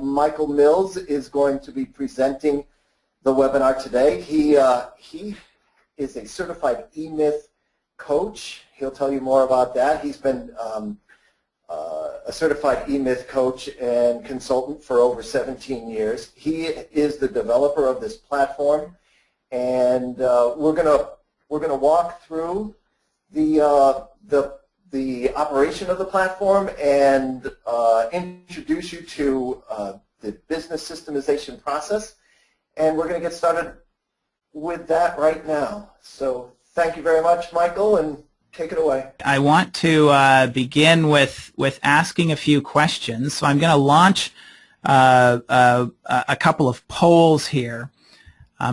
Michael Mills is going to be presenting the webinar today. He is a certified E-Myth coach. He'll tell you more about that. He's been a certified E-Myth coach and consultant for over 17 years. He is the developer of this platform, and we're gonna walk through the operation of the platform and introduce you to the business systemization process. And we're going to get started with that right now. So thank you very much, Michael, and take it away. I want to begin with asking a few questions. So I'm going to launch a couple of polls here.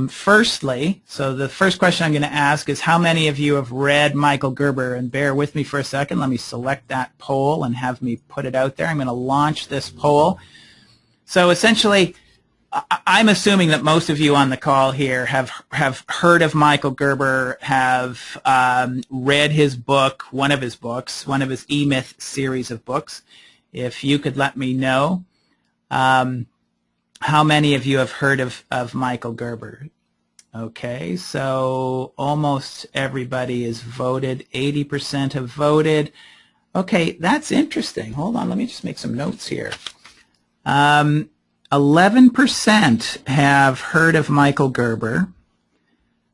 Firstly, so the first question I'm going to ask is how many of you have read Michael Gerber? And bear with me for a second. Let me select that poll and have me put it out there. I'm going to launch this poll. So essentially, I'm assuming that most of you on the call here have heard of Michael Gerber, have read his book, one of his E-Myth series of books. If you could let me know. How many of you have heard of Michael Gerber? Okay, so almost everybody is voted. 80% have voted. Okay, that's interesting. Hold on, let me just make some notes here. 11% have heard of Michael Gerber.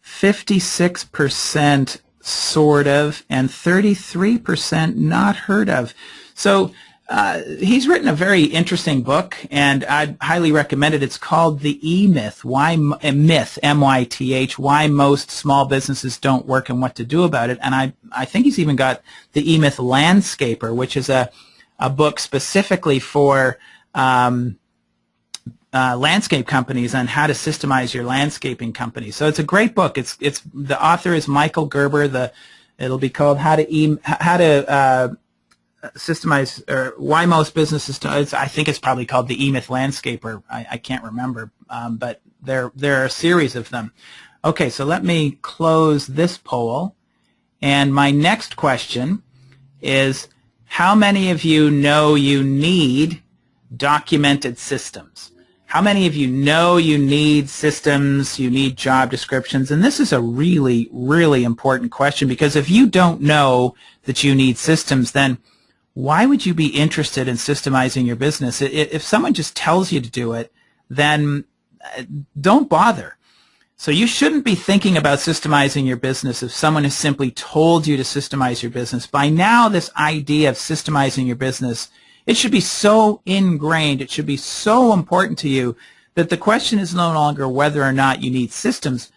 56% sort of, and 33% not heard of. So he's written a very interesting book, and I'd highly recommend it. It's called The E-Myth, Myth, M-Y-T-H, Why Most Small Businesses Don't Work and What to Do About It. And I think he's even got The E-Myth Landscaper, which is a book specifically for landscape companies on how to systemize your landscaping company. So it's a great book. It's the author is Michael Gerber. It'll be called How to Systemize, or Why Most Businesses. I think it's probably called the E-Myth Landscaper. I can't remember, but there are a series of them. Okay, so let me close this poll. And my next question is, how many of you know you need documented systems? How many of you know you need systems, you need job descriptions? And this is a really, really important question, because if you don't know that you need systems, then why would you be interested in systemizing your business? If someone just tells you to do it, then don't bother. So you shouldn't be thinking about systemizing your business if someone has simply told you to systemize your business. By now, this idea of systemizing your business, it should be so ingrained, it should be so important to you that the question is no longer whether or not you need systems,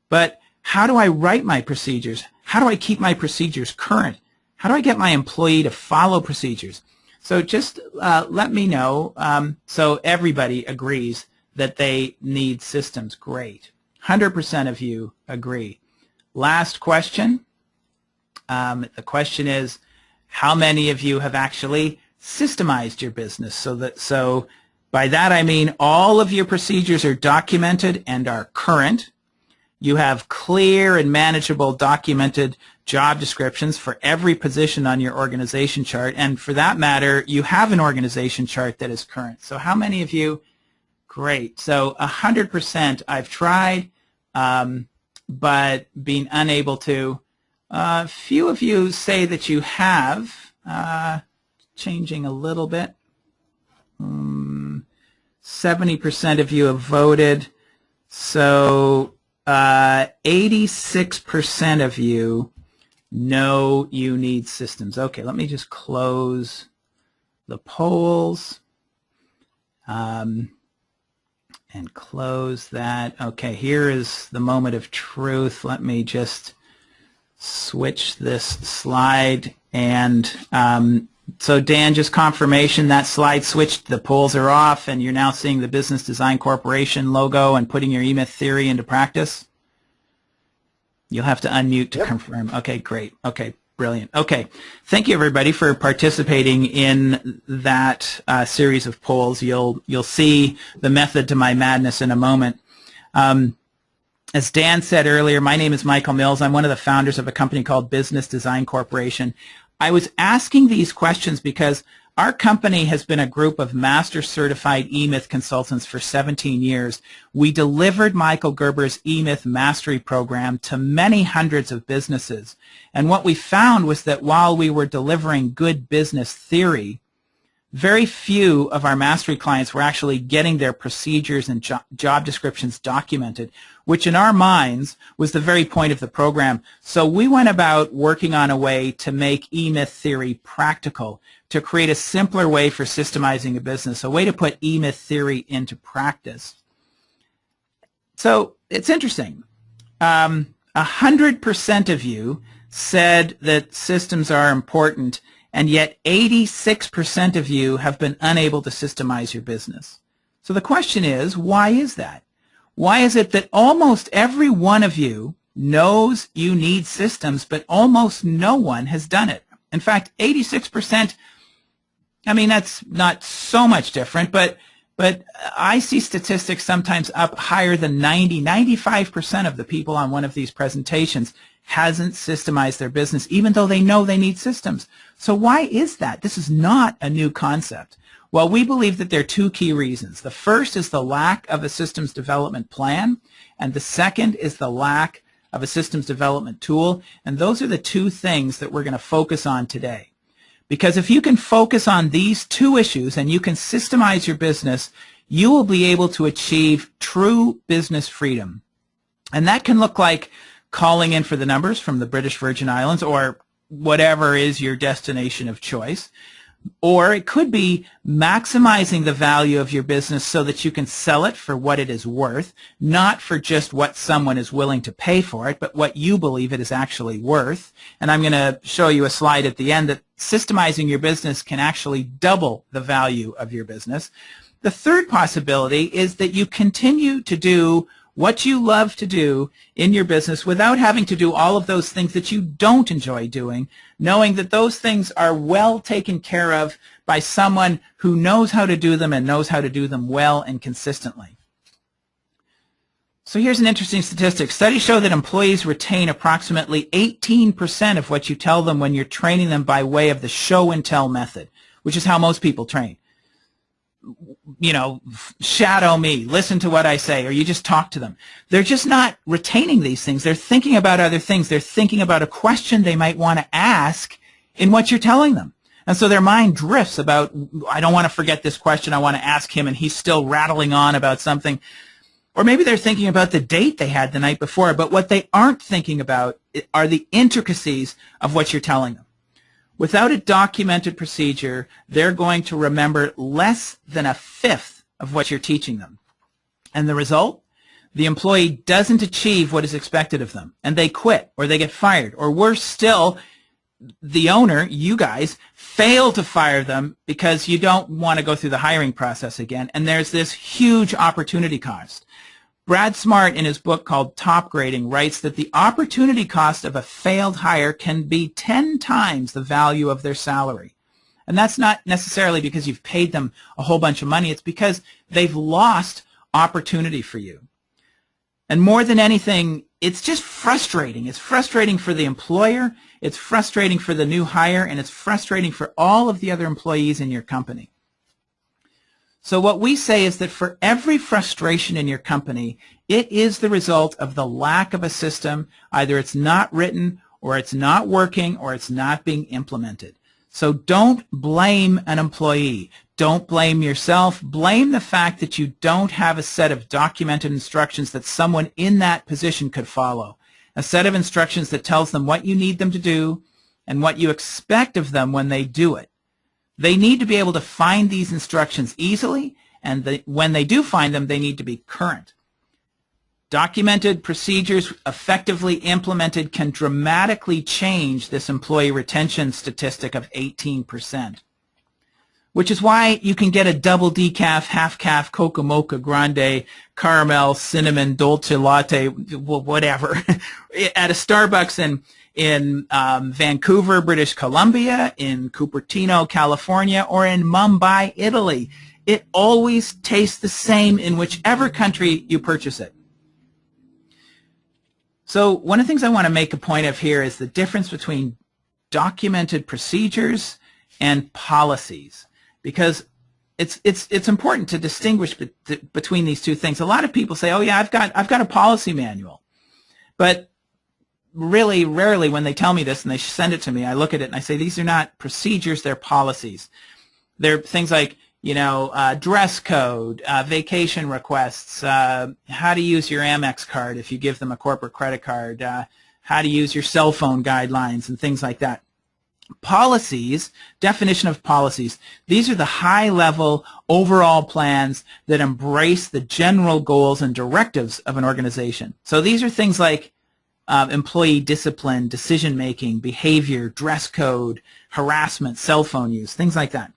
but how do I write my procedures? How do I keep my procedures current? How do I get my employee to follow procedures? So just let me know. So everybody agrees that they need systems. Great. 100% of you agree. Last question. The question is, how many of you have actually systemized your business? So by that I mean all of your procedures are documented and are current. You have clear and manageable documented job descriptions for every position on your organization chart, and for that matter, you have an organization chart that is current. So how many of you? Great. So 100% I've tried, but been unable to. Few of you say that you have. Changing a little bit. 70% of you have voted. So 86% of you know you need systems. Okay, let me just close the polls and close that. Okay, here is the moment of truth. Let me just switch this slide. And so Dan, just confirmation, that slide switched, the polls are off, and you're now seeing the Business Design Corporation logo and putting your E-Myth theory into practice? You'll have to unmute to confirm. Okay, great. Okay, brilliant. Okay, thank you everybody for participating in that series of polls. You'll see the method to my madness in a moment. As Dan said earlier, my name is Michael Mills. I'm one of the founders of a company called Business Design Corporation. I was asking these questions because Our company has been a group of master certified eMyth consultants for 17 years. We delivered Michael Gerber's eMyth mastery program to many hundreds of businesses. And what we found was that while we were delivering good business theory, very few of our mastery clients were actually getting their procedures and job descriptions documented, which in our minds was the very point of the program. So we went about working on a way to make eMyth theory practical, to create a simpler way for systemizing a business, a way to put eMyth theory into practice. So it's interesting. 100% of you said that systems are important, and yet 86% of you have been unable to systemize your business. So the question is, why is that? Why is it that almost every one of you knows you need systems, but almost no one has done it? In fact, 86%, I mean, that's not so much different, but I see statistics sometimes up higher than 95% of the people on one of these presentations hasn't systemized their business, even though they know they need systems. So why is that? This is not a new concept. Well, we believe that there are two key reasons. The first is the lack of a systems development plan, and the second is the lack of a systems development tool. And those are the two things that we're going to focus on today. Because if you can focus on these two issues and you can systemize your business, you will be able to achieve true business freedom. And that can look like calling in for the numbers from the British Virgin Islands or whatever is your destination of choice. Or it could be maximizing the value of your business so that you can sell it for what it is worth, not for just what someone is willing to pay for it, but what you believe it is actually worth. And I'm going to show you a slide at the end that systemizing your business can actually double the value of your business. The third possibility is that you continue to do what you love to do in your business without having to do all of those things that you don't enjoy doing, knowing that those things are well taken care of by someone who knows how to do them and knows how to do them well and consistently. So here's an interesting statistic. Studies show that employees retain approximately 18% of what you tell them when you're training them by way of the show and tell method, which is how most people train. You know, shadow me, listen to what I say, or you just talk to them. They're just not retaining these things. They're thinking about other things. They're thinking about a question they might want to ask in what you're telling them. And so their mind drifts about, I don't want to forget this question. I want to ask him, and he's still rattling on about something. Or maybe they're thinking about the date they had the night before, but what they aren't thinking about are the intricacies of what you're telling them. Without a documented procedure, they're going to remember less than a fifth of what you're teaching them. And the result? The employee doesn't achieve what is expected of them, and they quit, or they get fired, or worse still, the owner, you guys, fail to fire them because you don't want to go through the hiring process again, and there's this huge opportunity cost. Brad Smart, in his book called Top Grading, writes that the opportunity cost of a failed hire can be 10 times the value of their salary. And that's not necessarily because you've paid them a whole bunch of money. It's because they've lost opportunity for you. And more than anything, it's just frustrating. It's frustrating for the employer, it's frustrating for the new hire, and it's frustrating for all of the other employees in your company. So what we say is that for every frustration in your company, it is the result of the lack of a system. Either it's not written, or it's not working, or it's not being implemented. So don't blame an employee. Don't blame yourself. Blame the fact that you don't have a set of documented instructions that someone in that position could follow. A set of instructions that tells them what you need them to do and what you expect of them when they do it. They need to be able to find these instructions easily, and when they do find them, they need to be current. Documented procedures effectively implemented can dramatically change this employee retention statistic of 18%, which is why you can get a double decaf, half calf, cocoa mocha, grande, caramel, cinnamon, dolce latte, whatever, at a Starbucks in Vancouver, British Columbia, in Cupertino, California, or in Mumbai, Italy. It always tastes the same in whichever country you purchase it. So one of the things I want to make a point of here is the difference between documented procedures and policies. because it's important to distinguish between these two things. A lot of people say, "Oh yeah, I've got a policy manual," but really rarely when they tell me this and they send it to me, I look at it and I say, "These are not procedures; they're policies." They're things like, dress code, vacation requests, how to use your Amex card if you give them a corporate credit card, how to use your cell phone guidelines and things like that. Policies, definition of policies, these are the high-level overall plans that embrace the general goals and directives of an organization. So these are things like employee discipline, decision-making, behavior, dress code, harassment, cell phone use, things like that.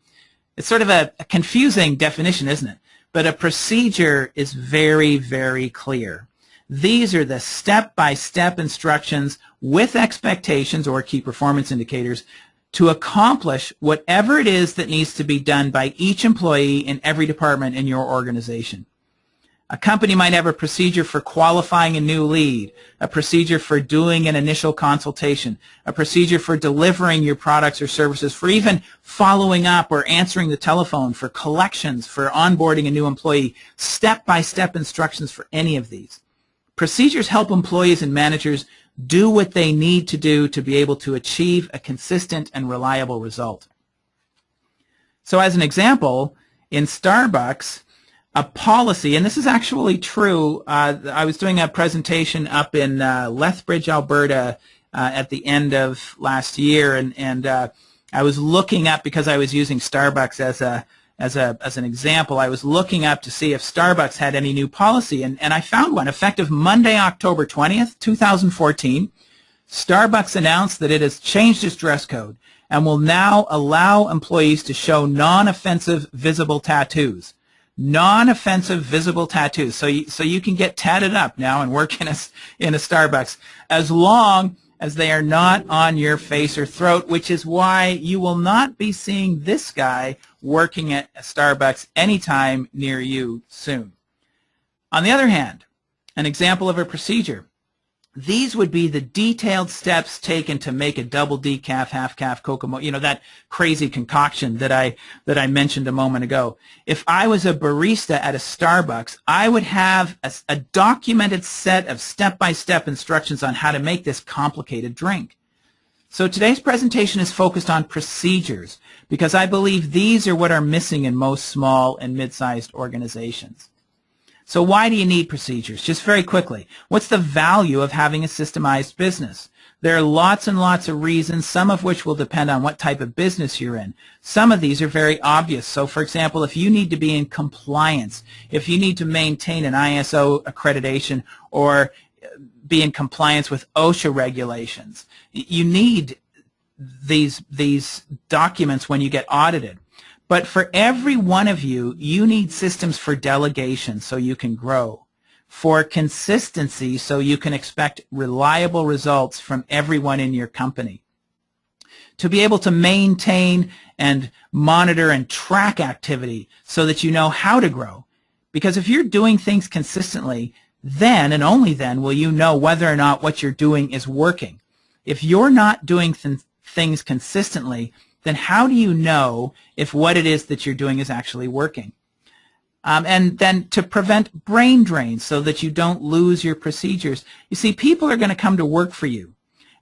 It's sort of a confusing definition, isn't it? But a procedure is very, very clear. These are the step-by-step instructions with expectations or key performance indicators to accomplish whatever it is that needs to be done by each employee in every department in your organization. A company might have a procedure for qualifying a new lead, a procedure for doing an initial consultation, a procedure for delivering your products or services, for even following up or answering the telephone, for collections, for onboarding a new employee, step-by-step instructions for any of these. Procedures help employees and managers do what they need to do to be able to achieve a consistent and reliable result. So as an example, in Starbucks, a policy, and this is actually true, I was doing a presentation up in Lethbridge, Alberta at the end of last year, and I was looking up, because I was using Starbucks as an example, I was looking up to see if Starbucks had any new policy, and I found one. Effective Monday, October 20th, 2014, Starbucks announced that it has changed its dress code and will now allow employees to show non-offensive visible tattoos. Non-offensive visible tattoos. So you can get tatted up now and work in a Starbucks as long as they are not on your face or throat, which is why you will not be seeing this guy working at a Starbucks anytime near you soon. On the other hand, an example of a procedure. These would be the detailed steps taken to make a double decaf, half calf cocoa, that crazy concoction that I mentioned a moment ago. If I was a barista at a Starbucks, I would have a documented set of step-by-step instructions on how to make this complicated drink. So today's presentation is focused on procedures, because I believe these are what are missing in most small and mid-sized organizations. So why do you need procedures? Just very quickly, what's the value of having a systemized business? There are lots and lots of reasons, some of which will depend on what type of business you're in. Some of these are very obvious. So for example, if you need to be in compliance, if you need to maintain an ISO accreditation or be in compliance with OSHA regulations, you need these documents when you get audited. But for every one of you, you need systems for delegation so you can grow, for consistency so you can expect reliable results from everyone in your company, to be able to maintain and monitor and track activity so that you know how to grow. Because if you're doing things consistently, then and only then will you know whether or not what you're doing is working. If you're not doing things consistently, then how do you know if what it is that you're doing is actually working? And then to prevent brain drain so that you don't lose your procedures. You see, people are going to come to work for you,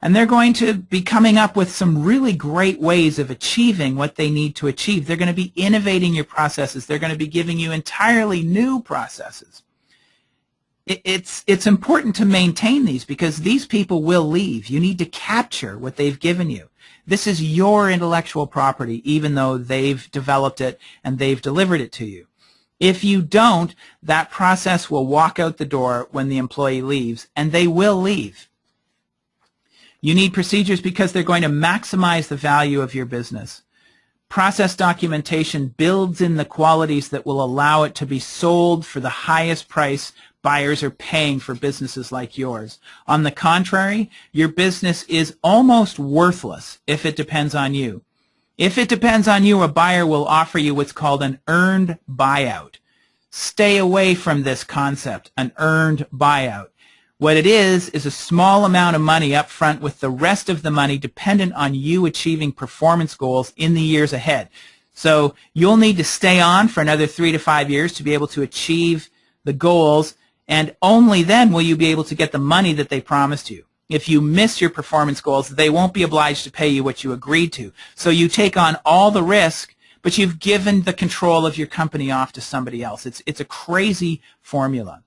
and they're going to be coming up with some really great ways of achieving what they need to achieve. They're going to be innovating your processes. They're going to be giving you entirely new processes. It's important to maintain these, because these people will leave. You need to capture what they've given you. This is your intellectual property, even though they've developed it and they've delivered it to you. If you don't, that process will walk out the door when the employee leaves, and they will leave. You need procedures because they're going to maximize the value of your business. Process documentation builds in the qualities that will allow it to be sold for the highest price buyers are paying for businesses like yours. On the contrary, your business is almost worthless if it depends on you. If it depends on you, a buyer will offer you what's called an earned buyout. Stay away from this concept, an earned buyout. What it is a small amount of money up front with the rest of the money dependent on you achieving performance goals in the years ahead. So you'll need to stay on for another 3 to 5 years to be able to achieve the goals, and only then will you be able to get the money that they promised you. If you miss your performance goals, they won't be obliged to pay you what you agreed to. So you take on all the risk, but you've given the control of your company off to somebody else. It's a crazy formula.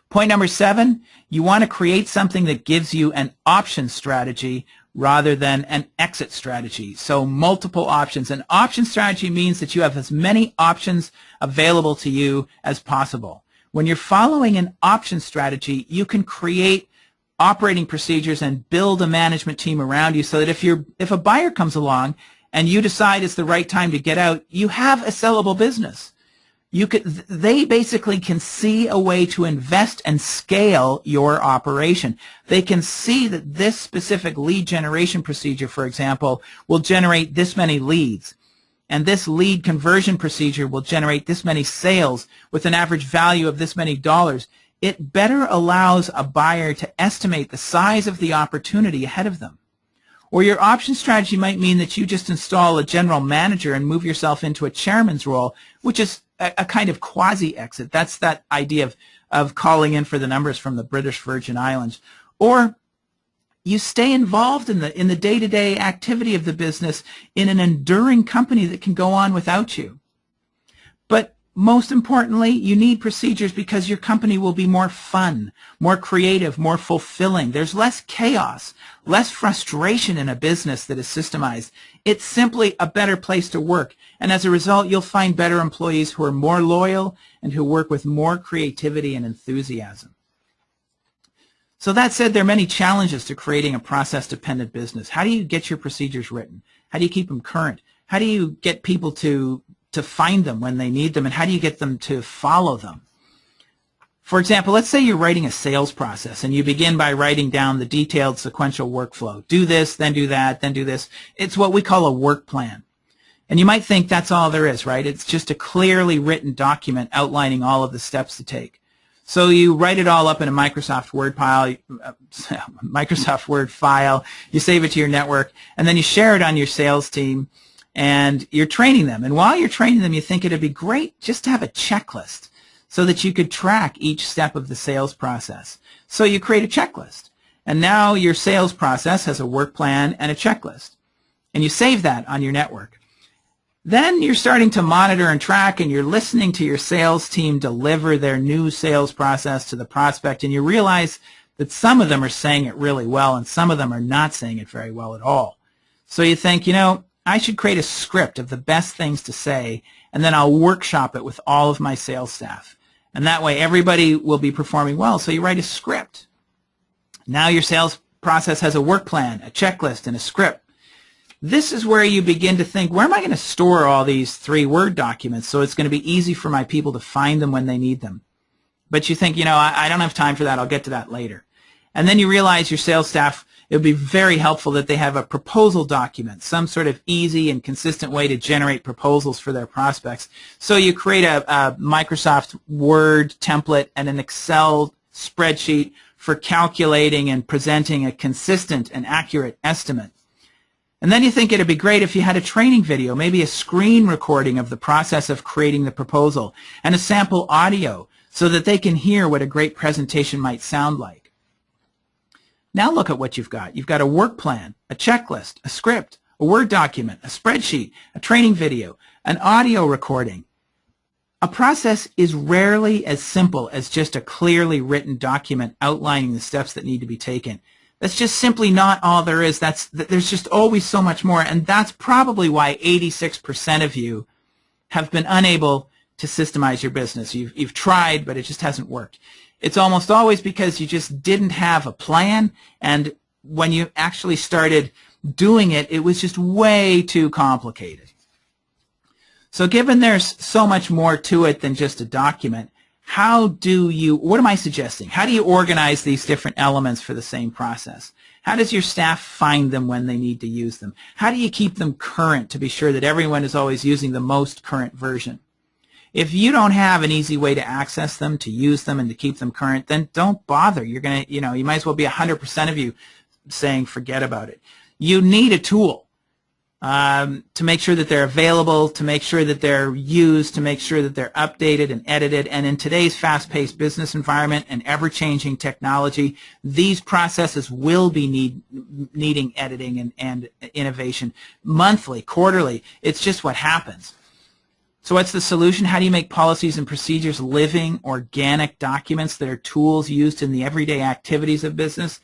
Point number 7, you want to create something that gives you an option strategy rather than an exit strategy. So multiple options. An option strategy means that you have as many options available to you as possible. When you're following an option strategy, you can create operating procedures and build a management team around you so that if a buyer comes along and you decide it's the right time to get out, you have a sellable business. They basically can see a way to invest and scale your operation. They can see that this specific lead generation procedure, for example, will generate this many leads. And this lead conversion procedure will generate this many sales with an average value of this many dollars. It better allows a buyer to estimate the size of the opportunity ahead of them. Or your option strategy might mean that you just install a general manager and move yourself into a chairman's role, which is a kind of quasi-exit. That's that idea of calling in for the numbers from the British Virgin Islands. Or you stay involved in the day-to-day activity of the business in an enduring company that can go on without you. But most importantly, you need procedures because your company will be more fun, more creative, more fulfilling. There's less chaos, less frustration in a business that is systemized. It's simply a better place to work. And as a result, you'll find better employees who are more loyal and who work with more creativity and enthusiasm. So that said, there are many challenges to creating a process-dependent business. How do you get your procedures written? How do you keep them current? How do you get people to find them when they need them, and how do you get them to follow them? For example, let's say you're writing a sales process and you begin by writing down the detailed sequential workflow. Do this, then do that, then do this. It's what we call a work plan. And you might think that's all there is, right? It's just a clearly written document outlining all of the steps to take. So you write it all up in a Microsoft Word file, you save it to your network, and then you share it on your sales team, and you're training them. And while you're training them, you think it'd be great just to have a checklist so that you could track each step of the sales process. So you create a checklist. And now your sales process has a work plan and a checklist. And you save that on your network. Then you're starting to monitor and track, and you're listening to your sales team deliver their new sales process to the prospect, and you realize that some of them are saying it really well and some of them are not saying it very well at all. So you think, I should create a script of the best things to say, and then I'll workshop it with all of my sales staff. And that way everybody will be performing well. So you write a script. Now your sales process has a work plan, a checklist, and a script. This is where you begin to think, where am I going to store all these 3 Word documents so it's going to be easy for my people to find them when they need them? But you think, I don't have time for that. I'll get to that later. And then you realize your sales staff, it would be very helpful that they have a proposal document, some sort of easy and consistent way to generate proposals for their prospects. So you create a Microsoft Word template and an Excel spreadsheet for calculating and presenting a consistent and accurate estimate. And then you think it'd be great if you had a training video, maybe a screen recording of the process of creating the proposal and a sample audio so that they can hear what a great presentation might sound like. Now look at what you've got. You've got a work plan, a checklist, a script, a Word document, a spreadsheet, a training video, an audio recording. A process is rarely as simple as just a clearly written document outlining the steps that need to be taken. That's just simply not all there is. There's just always so much more, and that's probably why 86% of you have been unable to systemize your business. You've tried, but it just hasn't worked. It's almost always because you just didn't have a plan, and when you actually started doing it, it was just way too complicated. So given there's so much more to it than just a document, what am I suggesting? How do you organize these different elements for the same process? How does your staff find them when they need to use them? How do you keep them current to be sure that everyone is always using the most current version? If you don't have an easy way to access them, to use them, and to keep them current, then don't bother. You're going to, you might as well be 100% of you saying forget about it. You need a tool. to make sure that they're available, to make sure that they're used, to make sure that they're updated and edited. And in today's fast-paced business environment and ever-changing technology, these processes will be needing editing and innovation monthly, quarterly. It's just what happens. So what's the solution? How do you make policies and procedures living, organic documents that are tools used in the everyday activities of business?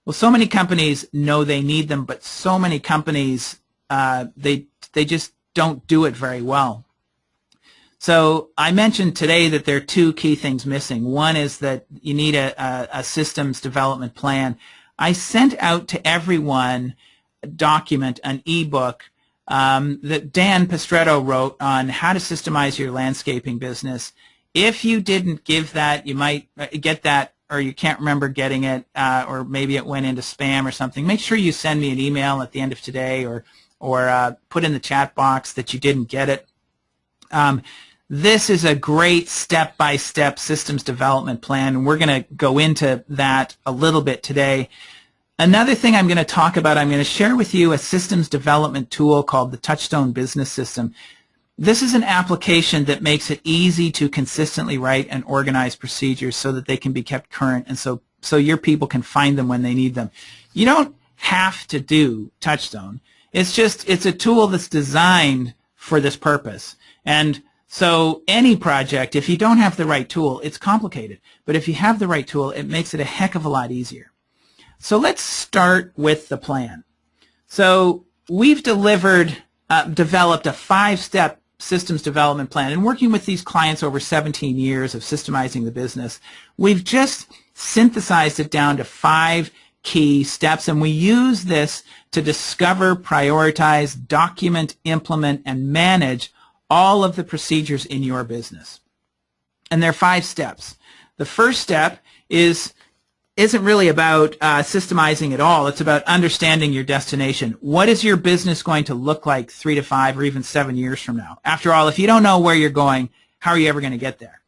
Well, so many companies know they need them, but so many companies, they just don't do it very well. So I mentioned today that there are two key things missing. One is that you need a systems development plan. I sent out to everyone a document, an ebook, that Dan Pestretto wrote on how to systemize your landscaping business. If you didn't give that, you might get that, or you can't remember getting it, or maybe it went into spam or something. Make sure you send me an email at the end of today, or put in the chat box that you didn't get it. This is a great step-by-step systems development plan, and we're going to go into that a little bit today. Another thing I'm going to talk about, I'm going to share with you a systems development tool called the Touchstone Business System. This is an application that makes it easy to consistently write and organize procedures so that they can be kept current and so your people can find them when they need them. You don't have to do Touchstone. It's a tool that's designed for this purpose. And so any project, if you don't have the right tool, it's complicated. But if you have the right tool, it makes it a heck of a lot easier. So let's start with the plan. So we've developed a 5-step systems development plan. And working with these clients over 17 years of systemizing the business, we've just synthesized it down to 5 key steps. And we use this to discover, prioritize, document, implement, and manage all of the procedures in your business. And there are 5 steps. The first step isn't really about systemizing at all. It's about understanding your destination. What is your business going to look like 3 to 5 or even 7 years from now? After all, if you don't know where you're going, how are you ever going to get there?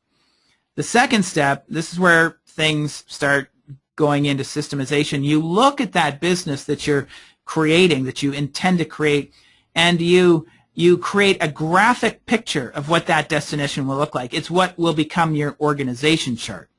The second step, this is where things start going into systemization. You look at that business that you're creating, that you intend to create, and you create a graphic picture of what that destination will look like. It's what will become your organization chart.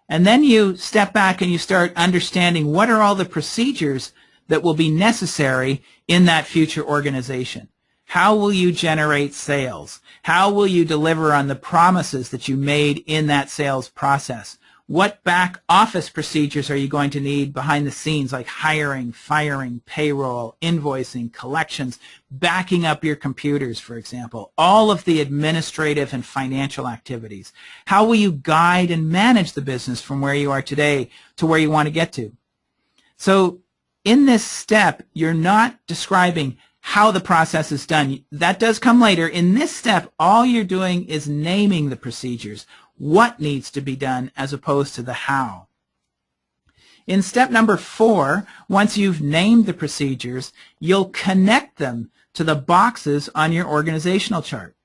And then you step back and you start understanding what are all the procedures that will be necessary in that future organization. How will you generate sales? How will you deliver on the promises that you made in that sales process? What back office procedures are you going to need behind the scenes, like hiring, firing, payroll, invoicing, collections, backing up your computers, for example, all of the administrative and financial activities? How will you guide and manage the business from where you are today to where you want to get to? So in this step, you're not describing how the process is done. That does come later. In this step, all you're doing is naming the procedures, what needs to be done as opposed to the how. In step number 4, once you've named the procedures, you'll connect them to the boxes on your organizational chart.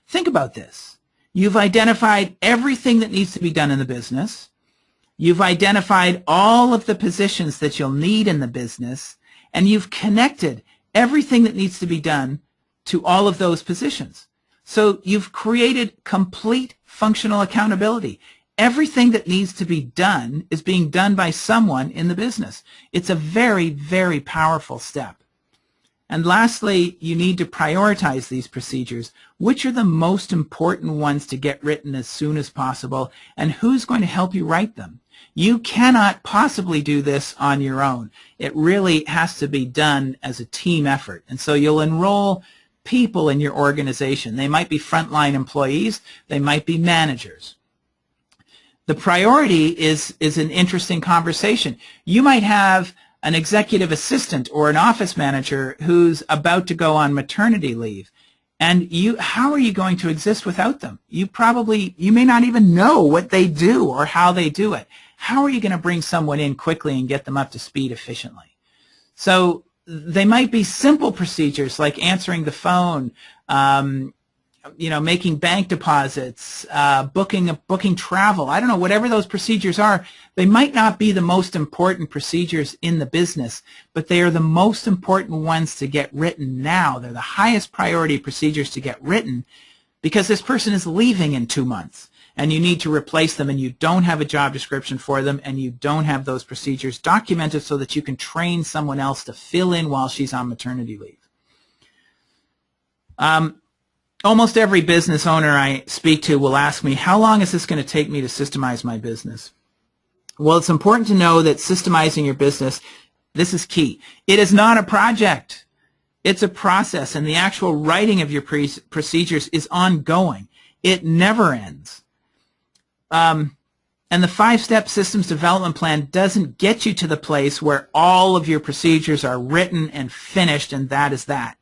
Think about this. You've identified everything that needs to be done in the business. You've identified all of the positions that you'll need in the business, and you've connected everything that needs to be done to all of those positions. So you've created complete functional accountability. Everything that needs to be done is being done by someone in the business. It's a very, very powerful step. And lastly, you need to prioritize these procedures. Which are the most important ones to get written as soon as possible, and who's going to help you write them? You cannot possibly do this on your own. It really has to be done as a team effort. And so you'll enroll people in your organization. They might be frontline employees. They might be managers. The priority is an interesting conversation. You might have an executive assistant or an office manager who's about to go on maternity leave. And how are you going to exist without them? You may not even know what they do or how they do it. How are you going to bring someone in quickly and get them up to speed efficiently? So they might be simple procedures like answering the phone, making bank deposits, booking travel. I don't know, whatever those procedures are, they might not be the most important procedures in the business, but they are the most important ones to get written now. They're the highest priority procedures to get written because this person is leaving in 2 months and you need to replace them and you don't have a job description for them and you don't have those procedures documented so that you can train someone else to fill in while she's on maternity leave. Almost every business owner I speak to will ask me, how long is this going to take me to systemize my business? Well, it's important to know that systemizing your business, this is key. It is not a project. It's a process, and the actual writing of your procedures is ongoing. It never ends. And the 5-step systems development plan doesn't get you to the place where all of your procedures are written and finished, and that is that.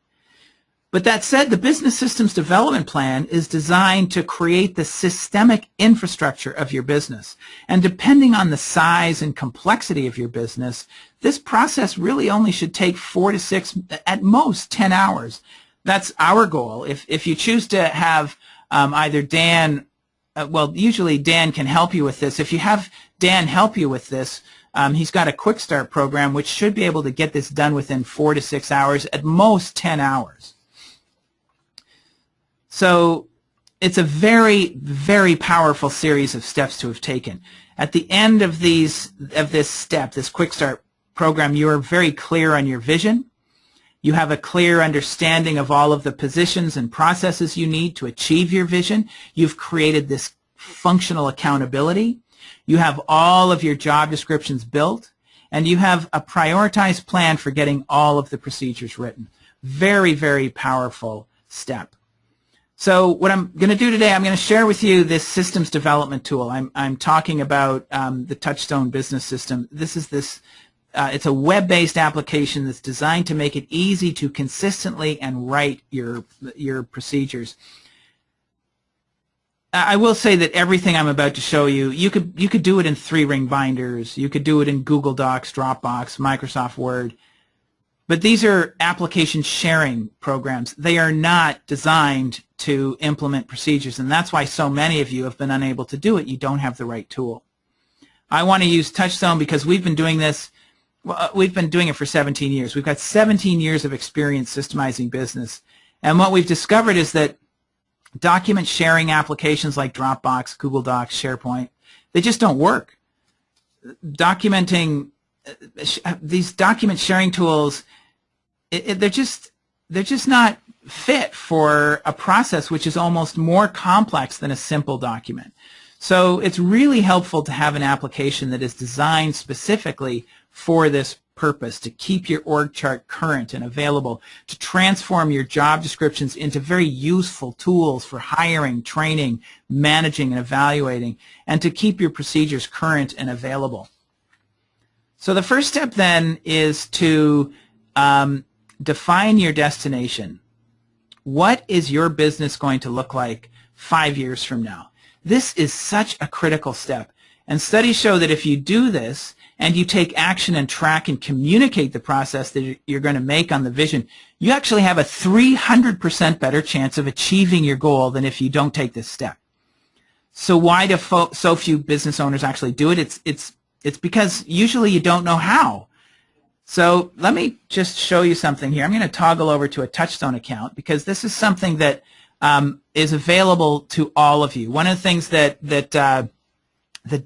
But that said, the business systems development plan is designed to create the systemic infrastructure of your business. And depending on the size and complexity of your business, this process really only should take 4 to 6, at most 10 hours. That's our goal. If you choose to have either Dan, well, usually Dan can help you with this. If you have Dan help you with this, he's got a quick start program which should be able to get this done within 4 to 6 hours, at most 10 hours. So it's a very, very powerful series of steps to have taken. At the end of this step, this quick start program, you are very clear on your vision. You have a clear understanding of all of the positions and processes you need to achieve your vision. You've created this functional accountability. You have all of your job descriptions built, and you have a prioritized plan for getting all of the procedures written. Very, very powerful step. So what I'm going to do today, I'm going to share with you this systems development tool. I'm talking about the Touchstone Business System. It's a web-based application that's designed to make it easy to consistently and write your procedures. I will say that everything I'm about to show you, you could do it in 3-ring binders. You could do it in Google Docs, Dropbox, Microsoft Word. But these are application sharing programs. They are not designed to implement procedures, and that's why so many of you have been unable to do it. You don't have the right tool. I want to use Touchstone because we've been doing this. We've been doing it for 17 years. We've got 17 years of experience systemizing business, and what we've discovered is that document sharing applications like Dropbox, Google Docs, SharePoint, they just don't work. These document sharing tools, they're just not fit for a process which is almost more complex than a simple document. So it's really helpful to have an application that is designed specifically for this purpose, to keep your org chart current and available, to transform your job descriptions into very useful tools for hiring, training, managing, and evaluating, and to keep your procedures current and available. So the first step then is to define your destination. What is your business going to look like 5 years from now? This is such a critical step. And studies show that if you do this and you take action and track and communicate the process that you're going to make on the vision, you actually have a 300% better chance of achieving your goal than if you don't take this step. So why do so few business owners actually do it? It's because usually you don't know how. So let me just show you something here. I'm going to toggle over to a Touchstone account because this is something that is available to all of you. One of the things that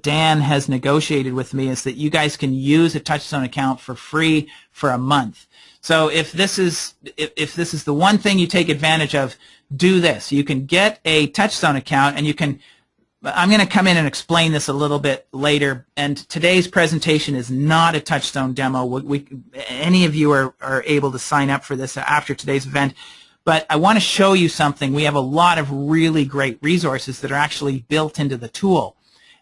Dan has negotiated with me is that you guys can use a Touchstone account for free for a month. So if this is the one thing you take advantage of, do this. You can get a Touchstone account, and you can. I'm going to come in and explain this a little bit later, and today's presentation is not a Touchstone demo. Any of you are able to sign up for this after today's event, but I want to show you something. We have a lot of really great resources that are actually built into the tool.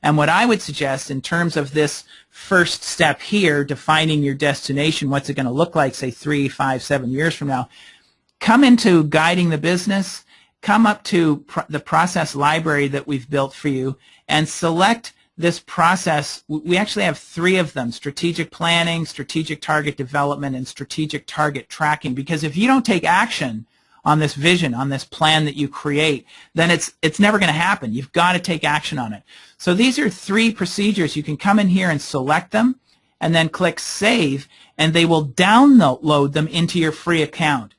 And what I would suggest in terms of this first step here, defining your destination, what's it going to look like, say 3, 5, 7 years from now, come into Guiding the Business, come up to the process library that we've built for you, and select this process. We actually have 3 of them: strategic planning, strategic target development, and strategic target tracking. Because if you don't take action on this vision, on this plan that you create, then it's never going to happen. You've got to take action on it. So these are 3 procedures. You can come in here and select them and then click Save, and they will download them into your free account.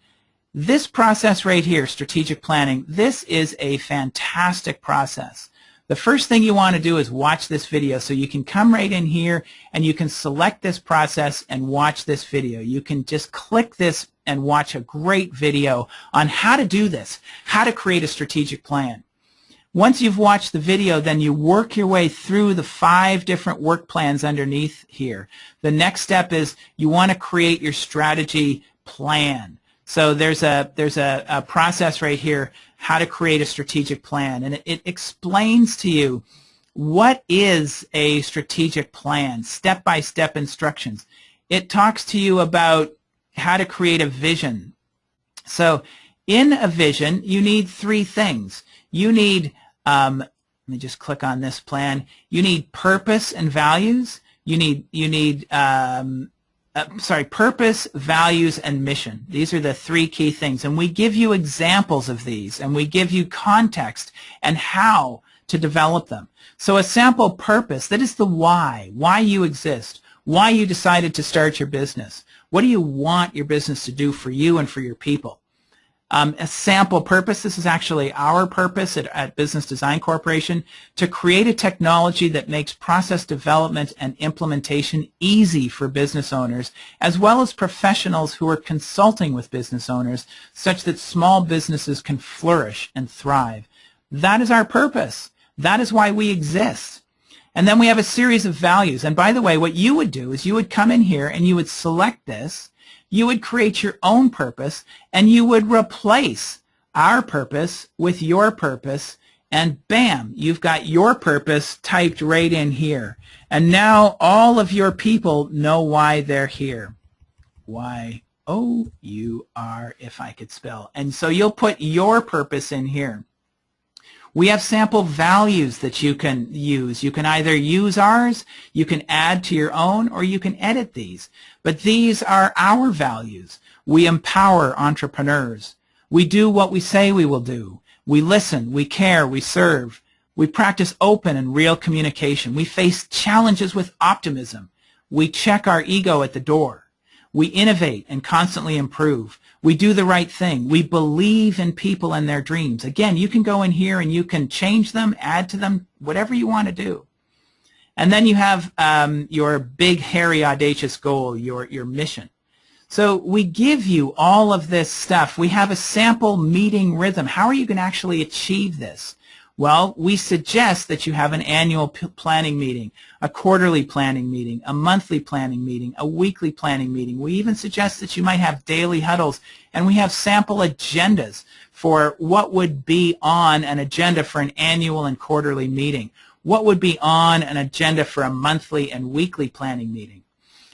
This process right here, strategic planning, this is a fantastic process. The first thing you want to do is watch this video. So you can come right in here and you can select this process and watch this video. You can just click this and watch a great video on how to do this, how to create a strategic plan. Once you've watched the video, then you work your way through the 5 different work plans underneath here. The next step is you want to create your strategy plan. So there's a process right here, how to create a strategic plan, and it explains to you what is a strategic plan, step-by-step instructions. It talks to you about how to create a vision. So in a vision, you need 3 things. You need, let me just click on this plan. You need purpose and values. You need purpose, values, and mission. These are the 3 key things. And we give you examples of these, and we give you context and how to develop them. So a sample purpose, that is the why you exist, why you decided to start your business. What do you want your business to do for you and for your people? A sample purpose, this is actually our purpose at Business Design Corporation, to create a technology that makes process development and implementation easy for business owners, as well as professionals who are consulting with business owners, such that small businesses can flourish and thrive. That is our purpose. That is why we exist. And then we have a series of values. And by the way, what you would do is you would come in here and you would select this. You would create your own purpose, and you would replace our purpose with your purpose, and bam, you've got your purpose typed right in here. And now all of your people know why they're here. Y-O-U-R, if I could spell. And so you'll put your purpose in here. We have sample values that you can use. You can either use ours, you can add to your own, or you can edit these. But these are our values. We empower entrepreneurs. We do what we say we will do. We listen, we care, we serve. We practice open and real communication. We face challenges with optimism. We check our ego at the door. We innovate and constantly improve. We do the right thing. We believe in people and their dreams. Again, you can go in here and you can change them, add to them, whatever you want to do. And then you have your big, hairy, audacious goal, your mission. So we give you all of this stuff. We have a sample meeting rhythm. How are you going to actually achieve this? Well, we suggest that you have an annual planning meeting, a quarterly planning meeting, a monthly planning meeting, a weekly planning meeting. We even suggest that you might have daily huddles, and we have sample agendas for what would be on an agenda for an annual and quarterly meeting, what would be on an agenda for a monthly and weekly planning meeting,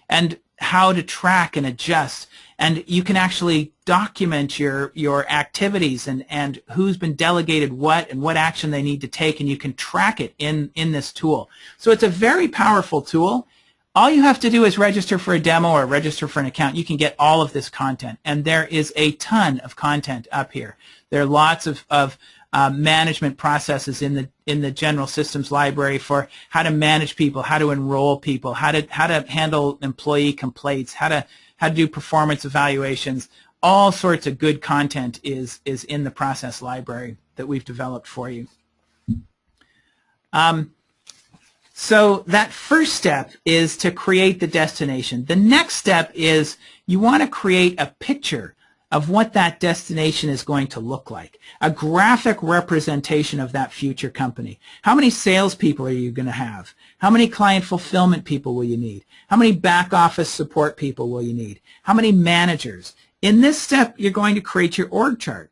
and how to track and adjust. And you can actually document your activities and who's been delegated what and what action they need to take, and you can track it in this tool. So it's a very powerful tool. All you have to do is register for a demo or register for an account. You can get all of this content, and there is a ton of content up here. There are lots of management processes in the general systems library for how to manage people, how to enroll people, how to handle employee complaints, how to do performance evaluations. All sorts of good content is in the process library that we've developed for you. So that first step is to create the destination. The next step is you want to create a picture of what that destination is going to look like, a graphic representation of that future company. How many salespeople are you going to have? How many client fulfillment people will you need? How many back office support people will you need? How many managers? In this step, you're going to create your org chart.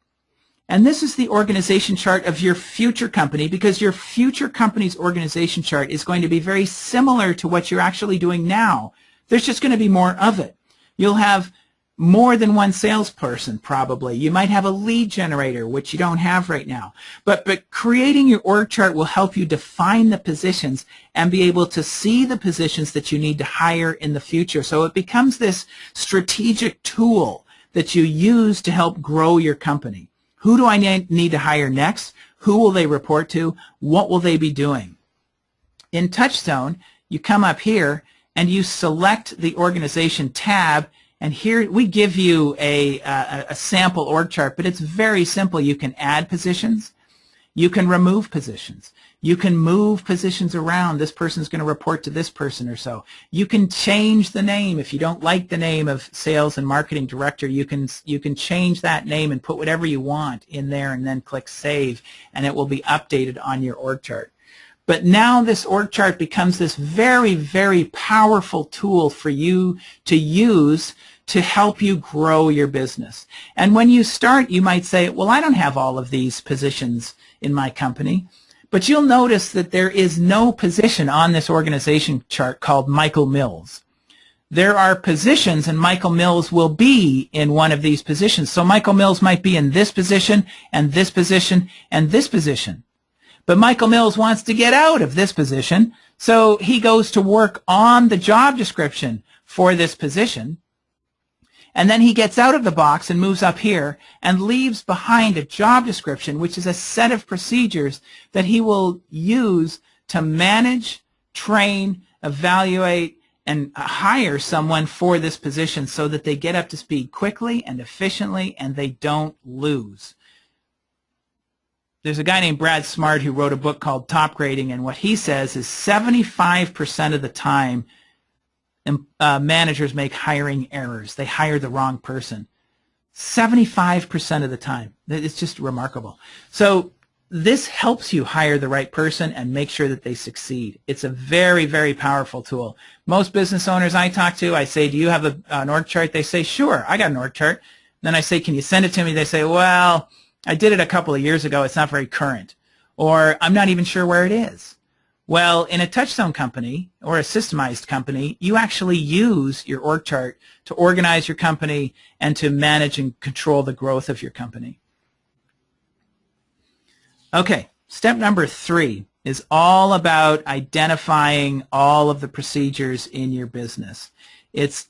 And this is the organization chart of your future company, because your future company's organization chart is going to be very similar to what you're actually doing now. There's just going to be more of it. You'll have more than one salesperson, probably. You might have a lead generator, which you don't have right now. But creating your org chart will help you define the positions and be able to see the positions that you need to hire in the future. So it becomes this strategic tool that you use to help grow your company. Who do I need to hire next? Who will they report to? What will they be doing? In Touchstone, you come up here and you select the organization tab, and here we give you a sample org chart, but it's very simple. You can add positions. You can remove positions. You can move positions around. This person's going to report to this person or so. You can change the name. If you don't like the name of sales and marketing director, you can change that name and put whatever you want in there and then click save, and it will be updated on your org chart. But now this org chart becomes this very, very powerful tool for you to use to help you grow your business. And when you start, you might say, well, I don't have all of these positions in my company. But you'll notice that there is no position on this organization chart called Michael Mills. There are positions, and Michael Mills will be in one of these positions. So Michael Mills might be in this position, and this position, and this position. But Michael Mills wants to get out of this position, so he goes to work on the job description for this position. And then he gets out of the box and moves up here and leaves behind a job description, which is a set of procedures that he will use to manage, train, evaluate, and hire someone for this position so that they get up to speed quickly and efficiently and they don't lose. There's a guy named Brad Smart who wrote a book called Top Grading, and what he says is 75% of the time managers make hiring errors. They hire the wrong person. 75% of the time. It's just remarkable. So this helps you hire the right person and make sure that they succeed. It's a very, very powerful tool. Most business owners I talk to, I say, do you have an org chart? They say, sure, I got an org chart. Then I say, can you send it to me? They say, well, I did it a couple of years ago. It's not very current. Or I'm not even sure where it is. Well, in a Touchstone company or a systemized company, you actually use your org chart to organize your company and to manage and control the growth of your company. Okay, step number 3 is all about identifying all of the procedures in your business. It's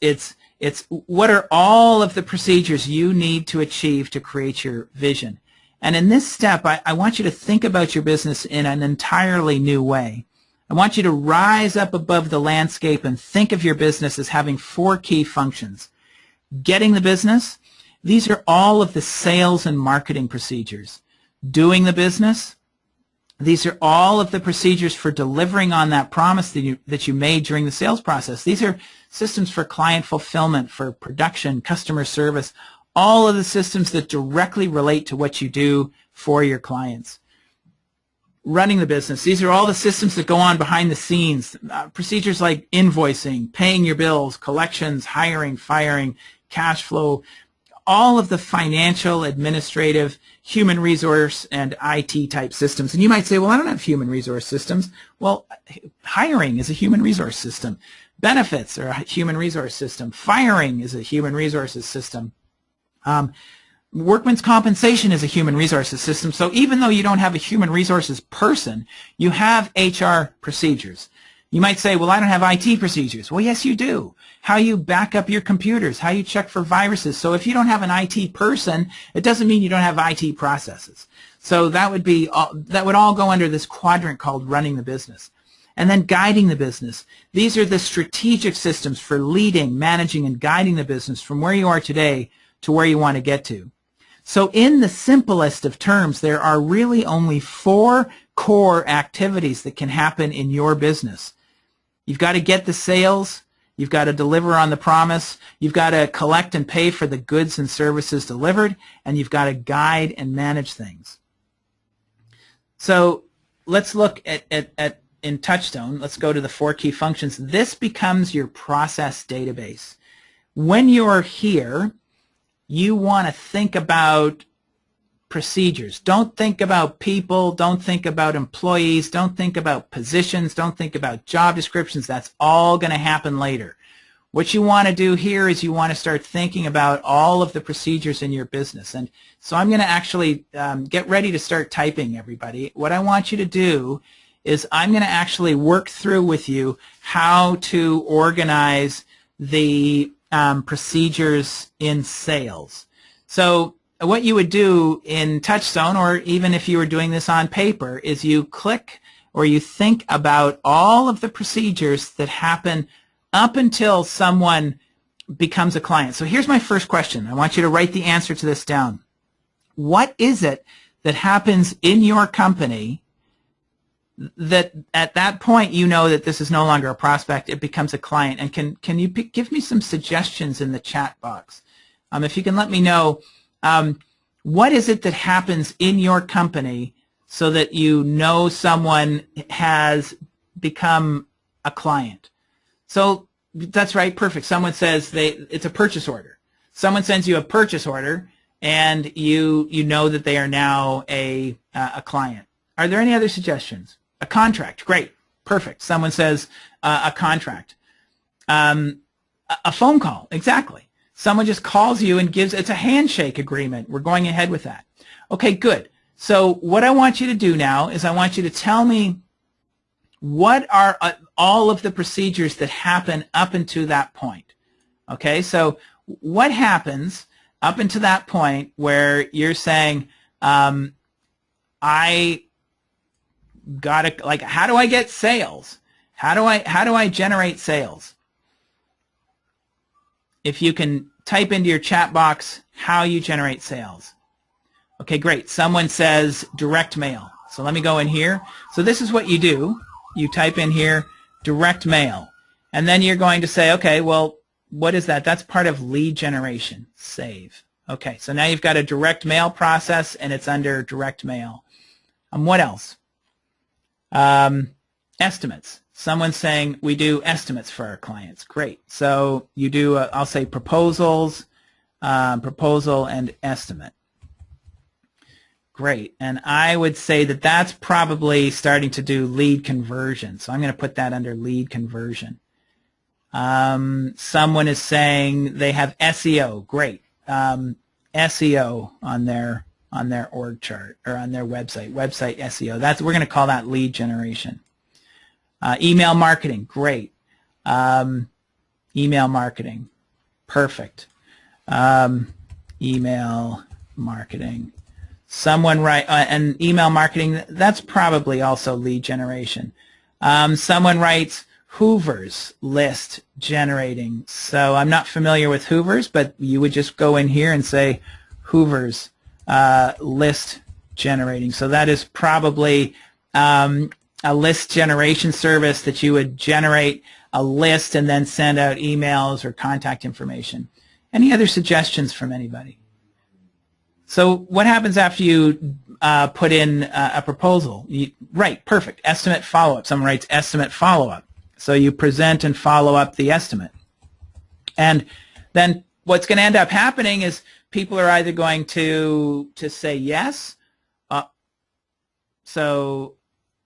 what are all of the procedures you need to achieve to create your vision. And in this step, I want you to think about your business in an entirely new way. I want you to rise up above the landscape and think of your business as having 4 key functions. Getting the business, these are all of the sales and marketing procedures. Doing the business, these are all of the procedures for delivering on that promise that you made during the sales process. These are systems for client fulfillment, for production, customer service, all of the systems that directly relate to what you do for your clients. Running the business, these are all the systems that go on behind the scenes, procedures like invoicing, paying your bills, collections, hiring, firing, cash flow, all of the financial, administrative, human resource, and IT type systems. And you might say, well, I don't have human resource systems. Well, hiring is a human resource system. Benefits are a human resource system. Firing is a human resources system. Workman's compensation is a human resources system. So even though you don't have a human resources person, you have HR procedures. You might say, well, I don't have IT procedures. Well, yes, you do. How you back up your computers, how you check for viruses. So if you don't have an IT person, it doesn't mean you don't have IT processes. So that would all go under this quadrant called running the business. And then guiding the business. These are the strategic systems for leading, managing, and guiding the business from where you are today to where you want to get to. So in the simplest of terms, there are really only 4 core activities that can happen in your business. You've got to get the sales, you've got to deliver on the promise, you've got to collect and pay for the goods and services delivered, and you've got to guide and manage things. So let's look at in Touchstone, let's go to the 4 key functions. This becomes your process database. When you're here, you want to think about procedures. Don't think about people. Don't think about employees. Don't think about positions. Don't think about job descriptions. That's all going to happen later. What you want to do here is you want to start thinking about all of the procedures in your business. And so I'm going to actually get ready to start typing, everybody. What I want you to do is I'm going to actually work through with you how to organize the procedures in sales. So what you would do in Touchstone, or even if you were doing this on paper, is you click or you think about all of the procedures that happen up until someone becomes a client. So here's my first question. I want you to write the answer to this down. What is it that happens in your company that at that point you know that this is no longer a prospect, it becomes a client? And can you give me some suggestions in the chat box? If you can let me know, what is it that happens in your company so that you know someone has become a client? So that's right, perfect. Someone says it's a purchase order. Someone sends you a purchase order, and you know that they are now a client. Are there any other suggestions? A contract, great, perfect. Someone says a contract. A phone call, exactly. Someone just calls you and it's a handshake agreement. We're going ahead with that. Okay, good. So what I want you to do now is I want you to tell me what are all of the procedures that happen up until that point. Okay, so what happens up until that point where you're saying, I gotta, like, how do I get sales? How do I generate sales? If you can type into your chat box how you generate sales. Okay, great. Someone says direct mail. So let me go in here. So this is what you do. You type in here direct mail. And then you're going to say, okay, well, what is that? That's part of lead generation. Save. Okay, so now you've got a direct mail process, and it's under direct mail. What else? Estimates. Someone's saying we do estimates for our clients. Great. So you do, I'll say proposals, proposal and estimate. Great. And I would say that that's probably starting to do lead conversion. So I'm going to put that under lead conversion. Someone is saying they have SEO. Great. SEO on their org chart or on their website SEO. We're going to call that lead generation. Email marketing, great. Email marketing, perfect. Email marketing. Someone write, and email marketing, that's probably also lead generation. Someone writes Hoover's list generating. So I'm not familiar with Hoover's, but you would just go in here and say Hoover's list generating. So that is probably a list generation service that you would generate a list and then send out emails or contact information. Any other suggestions from anybody? So what happens after you put in a proposal? Right, perfect. Estimate follow-up. Someone writes estimate follow-up. So you present and follow up the estimate. And then what's going to end up happening is people are either going to say yes. So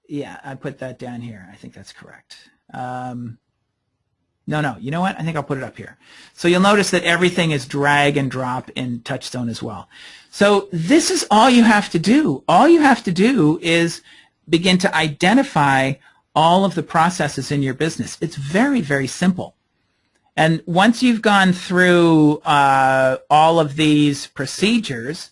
yeah, I put that down here. I think that's correct. No, you know what? I think I'll put it up here. So you'll notice that everything is drag and drop in Touchstone as well. So this is all you have to do. All you have to do is begin to identify all of the processes in your business. It's very, very simple. And once you've gone through all of these procedures,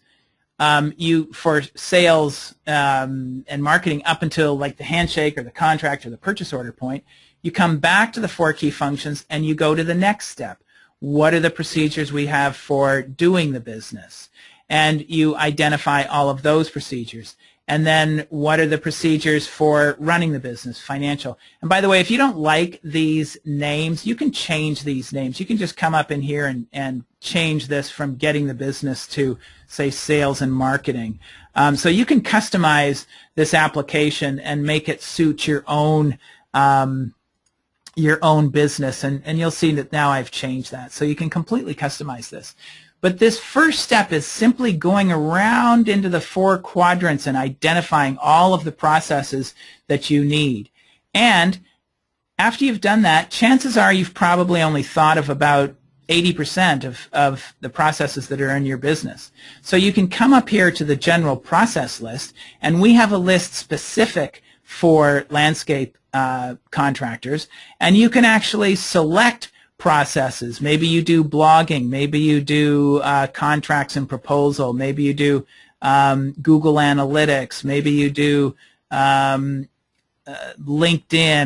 for sales and marketing up until like the handshake or the contract or the purchase order point, you come back to the 4 key functions and you go to the next step. What are the procedures we have for doing the business? And you identify all of those procedures. And then what are the procedures for running the business, financial? And by the way, if you don't like these names, you can change these names. You can just come up in here and change this from getting the business to, say, sales and marketing. So you can customize this application and make it suit your own business. And you'll see that now I've changed that. So you can completely customize this. But this first step is simply going around into the 4 quadrants and identifying all of the processes that you need. And after you've done that, chances are you've probably only thought of about 80% of the processes that are in your business. So you can come up here to the general process list, and we have a list specific for landscape contractors, and you can actually select processes. Maybe you do blogging. Maybe you do contracts and proposal. Maybe you do Google Analytics. Maybe you do LinkedIn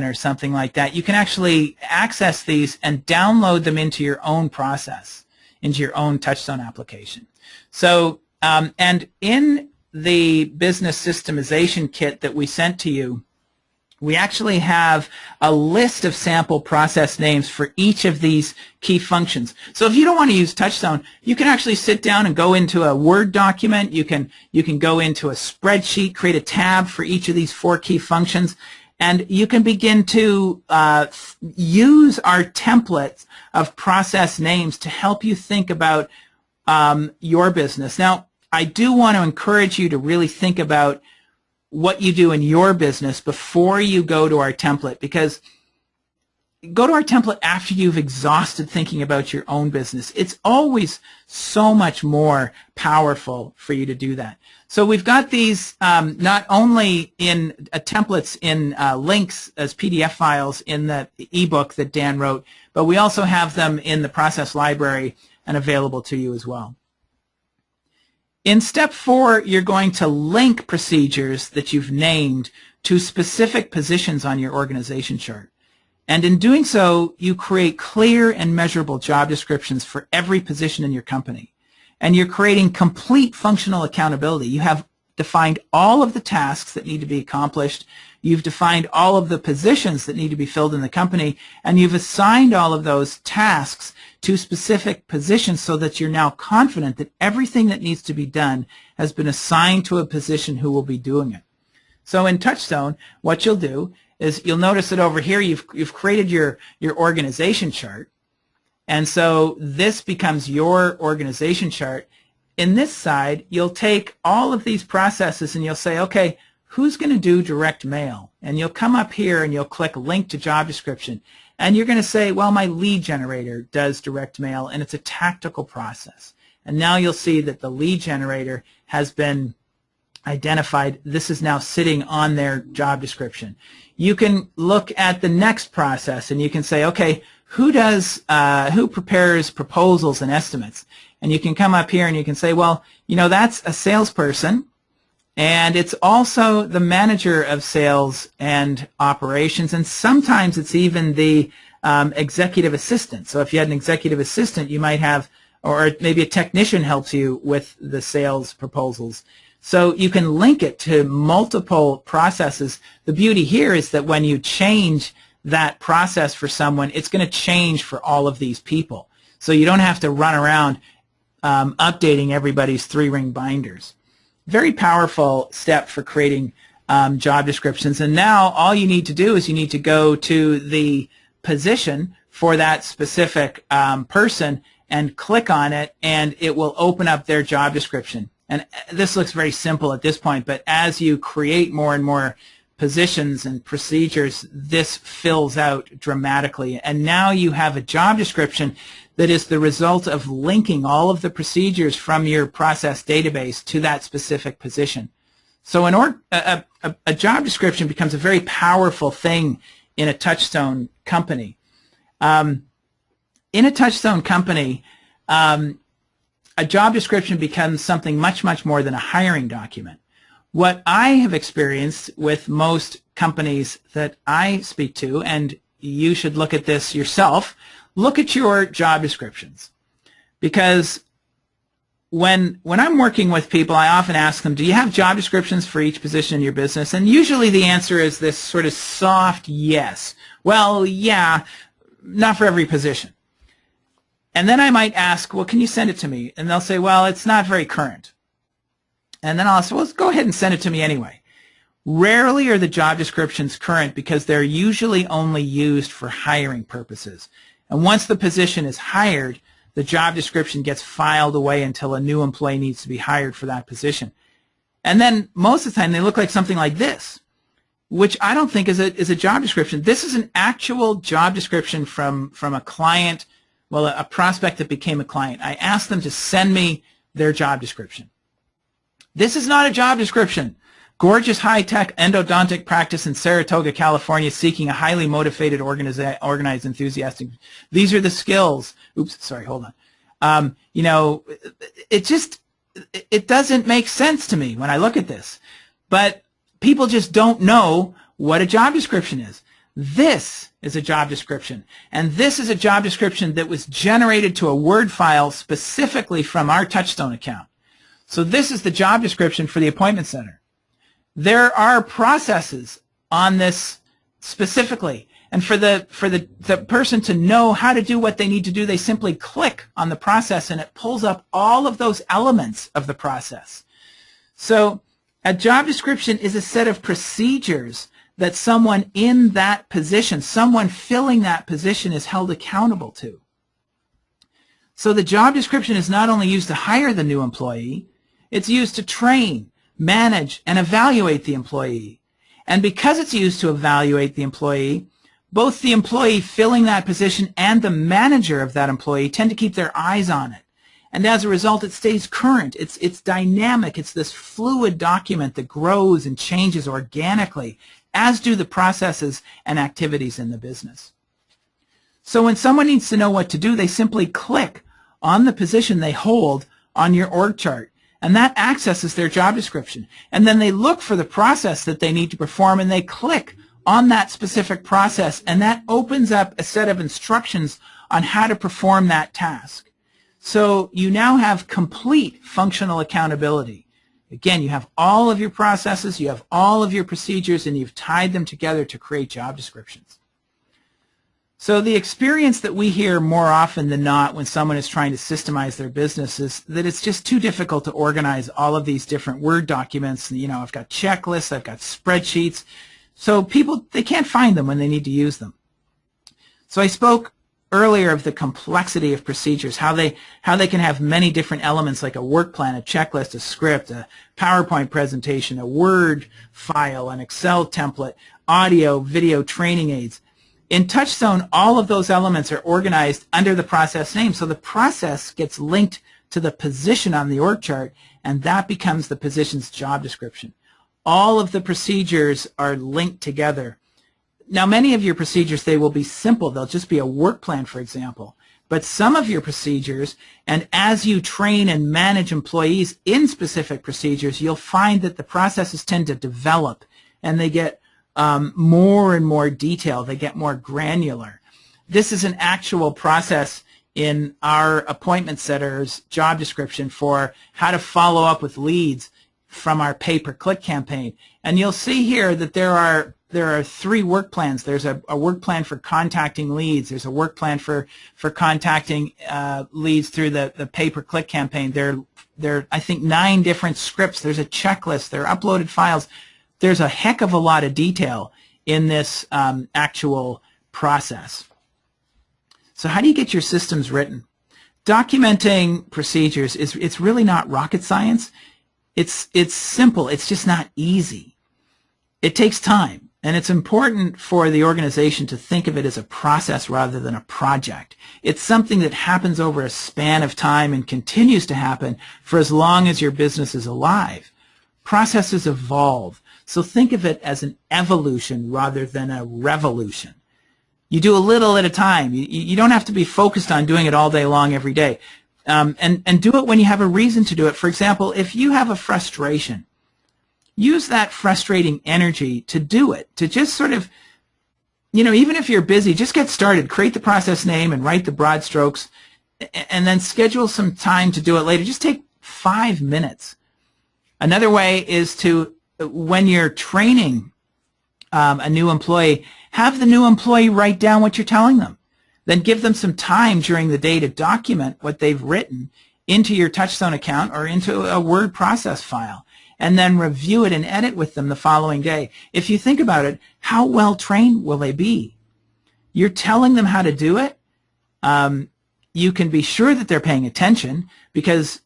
or something like that. You can actually access these and download them into your own process, into your own Touchstone application. So, and in the business systemization kit that we sent to you, we actually have a list of sample process names for each of these key functions. So if you don't want to use Touchstone, you can actually sit down and go into a Word document. You can go into a spreadsheet, create a tab for each of these 4 key functions, and you can begin to use our templates of process names to help you think about your business. Now, I do want to encourage you to really think about what you do in your business before you go to our template, because go to our template after you've exhausted thinking about your own business. It's always so much more powerful for you to do that. So we've got these not only in templates in links as PDF files in the ebook that Dan wrote, but we also have them in the process library and available to you as well. In step 4, you're going to link procedures that you've named to specific positions on your organization chart. And in doing so, you create clear and measurable job descriptions for every position in your company. And you're creating complete functional accountability. You have defined all of the tasks that need to be accomplished. You've defined all of the positions that need to be filled in the company, and you've assigned all of those tasks to specific positions so that you're now confident that everything that needs to be done has been assigned to a position who will be doing it. So in Touchstone, what you'll do is you'll notice that over here you've created your organization chart, and so this becomes your organization chart. In this side, you'll take all of these processes and you'll say, okay, who's going to do direct mail? And you'll come up here and you'll click link to job description. And you're going to say, well, my lead generator does direct mail, and it's a tactical process. And now you'll see that the lead generator has been identified. This is now sitting on their job description. You can look at the next process and you can say, okay, who prepares proposals and estimates? And you can come up here and you can say, well, you know, that's a salesperson, and it's also the manager of sales and operations, and sometimes it's even the executive assistant. So if you had an executive assistant, you might have, or maybe a technician helps you with the sales proposals. So you can link it to multiple processes. The beauty here is that when you change that process for someone, it's going to change for all of these people. So you don't have to run around updating everybody's 3-ring binders. Very powerful step for creating job descriptions. And now all you need to do is you need to go to the position for that specific person and click on it, and it will open up their job description. And this looks very simple at this point, but as you create more and more positions and procedures, this fills out dramatically. And now you have a job description that is the result of linking all of the procedures from your process database to that specific position. So a job description becomes a very powerful thing in a Touchstone company. In a Touchstone company, a job description becomes something much, much more than a hiring document. What I have experienced with most companies that I speak to, and you should look at this yourself, look at your job descriptions. Because when I'm working with people, I often ask them, do you have job descriptions for each position in your business? And usually the answer is this sort of soft yes. Well, yeah, not for every position. And then I might ask, well, can you send it to me? And they'll say, well, it's not very current. And then I'll say, well, go ahead and send it to me anyway. Rarely are the job descriptions current because they're usually only used for hiring purposes. And once the position is hired, the job description gets filed away until a new employee needs to be hired for that position. And then most of the time they look like something like this, which I don't think is a job description. This is an actual job description from a client, well, a prospect that became a client. I asked them to send me their job description. This is not a job description, Gorgeous high-tech endodontic practice in Saratoga, California, seeking a highly motivated, organized, enthusiastic. These are the skills. Oops, sorry, hold on. You know, it doesn't make sense to me when I look at this. But people just don't know what a job description is. This is a job description. And this is a job description that was generated to a Word file specifically from our Touchstone account. So this is the job description for the appointment center. There are processes on this specifically. And for the person to know how to do what they need to do, they simply click on the process and it pulls up all of those elements of the process. So a job description is a set of procedures that someone in that position, someone filling that position, is held accountable to. So the job description is not only used to hire the new employee, it's used to train, manage, and evaluate the employee. And because it's used to evaluate the employee, both the employee filling that position and the manager of that employee tend to keep their eyes on it. And as a result, it stays current. It's dynamic. It's this fluid document that grows and changes organically, as do the processes and activities in the business. So when someone needs to know what to do, they simply click on the position they hold on your org chart, and that accesses their job description. And then they look for the process that they need to perform, and they click on that specific process, and that opens up a set of instructions on how to perform that task. So you now have complete functional accountability. Again, you have all of your processes, you have all of your procedures, and you've tied them together to create job descriptions. So the experience that we hear more often than not when someone is trying to systemize their business is that it's just too difficult to organize all of these different Word documents. You know, I've got checklists, I've got spreadsheets. So people, they can't find them when they need to use them. So I spoke earlier of the complexity of procedures, how they can have many different elements like a work plan, a checklist, a script, a PowerPoint presentation, a Word file, an Excel template, audio, video, training aids. In Touchstone, all of those elements are organized under the process name, so the process gets linked to the position on the org chart, and that becomes the position's job description. All of the procedures are linked together. Now, many of your procedures, they will be simple. They'll just be a work plan, for example. But some of your procedures, and as you train and manage employees in specific procedures, you'll find that the processes tend to develop, and they get more and more detailed. They get more granular. This is an actual process in our appointment setter's job description for how to follow up with leads from our pay-per-click campaign. And you'll see here that there are 3 work plans. There's a work plan for contacting leads. There's a work plan for contacting leads through the pay-per-click campaign. There are, I think, 9 different scripts. There's a checklist. There are uploaded files. There's a heck of a lot of detail in this actual process. So how do you get your systems written? Documenting procedures it's really not rocket science. It's simple. It's just not easy. It takes time, and it's important for the organization to think of it as a process rather than a project. It's something that happens over a span of time and continues to happen for as long as your business is alive. Processes evolve. So think of it as an evolution rather than a revolution. You do a little at a time. You don't have to be focused on doing it all day long every day. And do it when you have a reason to do it. For example, if you have a frustration, use that frustrating energy to do it, to just sort of, you know, even if you're busy, just get started. Create the process name and write the broad strokes, and then schedule some time to do it later. Just take 5 minutes. Another way is to, when you're training a new employee, have the new employee write down what you're telling them. Then give them some time during the day to document what they've written into your Touchstone account or into a Word process file, and then review it and edit with them the following day. If you think about it, how well trained will they be? You're telling them how to do it. You can be sure that they're paying attention because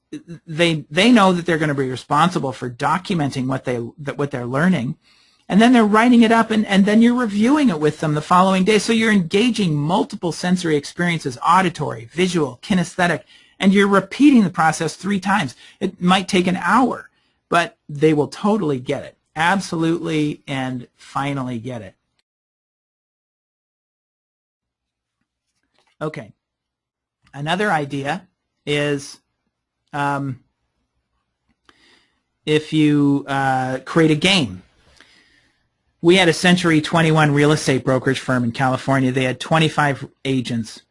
they know that they're going to be responsible for documenting what they're learning. And then they're writing it up, and then you're reviewing it with them the following day. So you're engaging multiple sensory experiences, auditory, visual, kinesthetic, and you're repeating the process 3 times. It might take an hour, but they will totally get it. absolutely and finally get it. Okay. Another idea is if you create a game. We had a Century 21 real estate brokerage firm in California. They had 25 agents.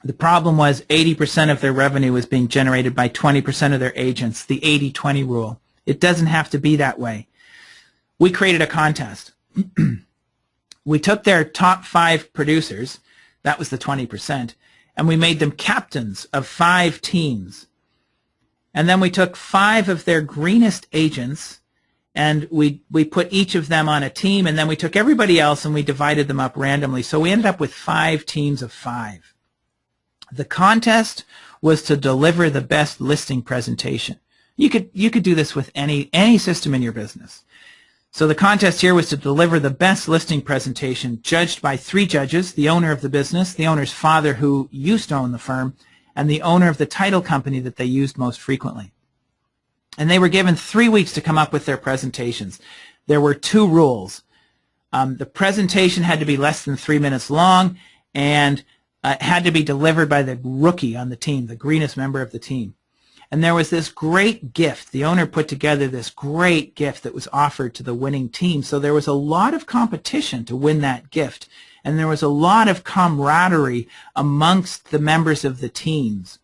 The problem was 80% of their revenue was being generated by 20% of their agents, the 80-20 rule. It doesn't have to be that way. We created a contest. We took their top 5 producers, that was the 20%, and we made them captains of 5 teams. And then we took 5 of their greenest agents, and we put each of them on a team, and then we took everybody else and we divided them up randomly. So we ended up with 5 teams of 5. The contest was to deliver the best listing presentation. You could do this with any system in your business. So the contest here was to deliver the best listing presentation, judged by 3 judges: the owner of the business, the owner's father who used to own the firm, and the owner of the title company that they used most frequently. And they were given 3 weeks to come up with their presentations. There were 2 rules. The presentation had to be less than 3 minutes long, and it had to be delivered by the rookie on the team, the greenest member of the team. And there was this great gift. The owner put together this great gift that was offered to the winning team. So there was a lot of competition to win that gift. And there was a lot of camaraderie amongst the members of the teams.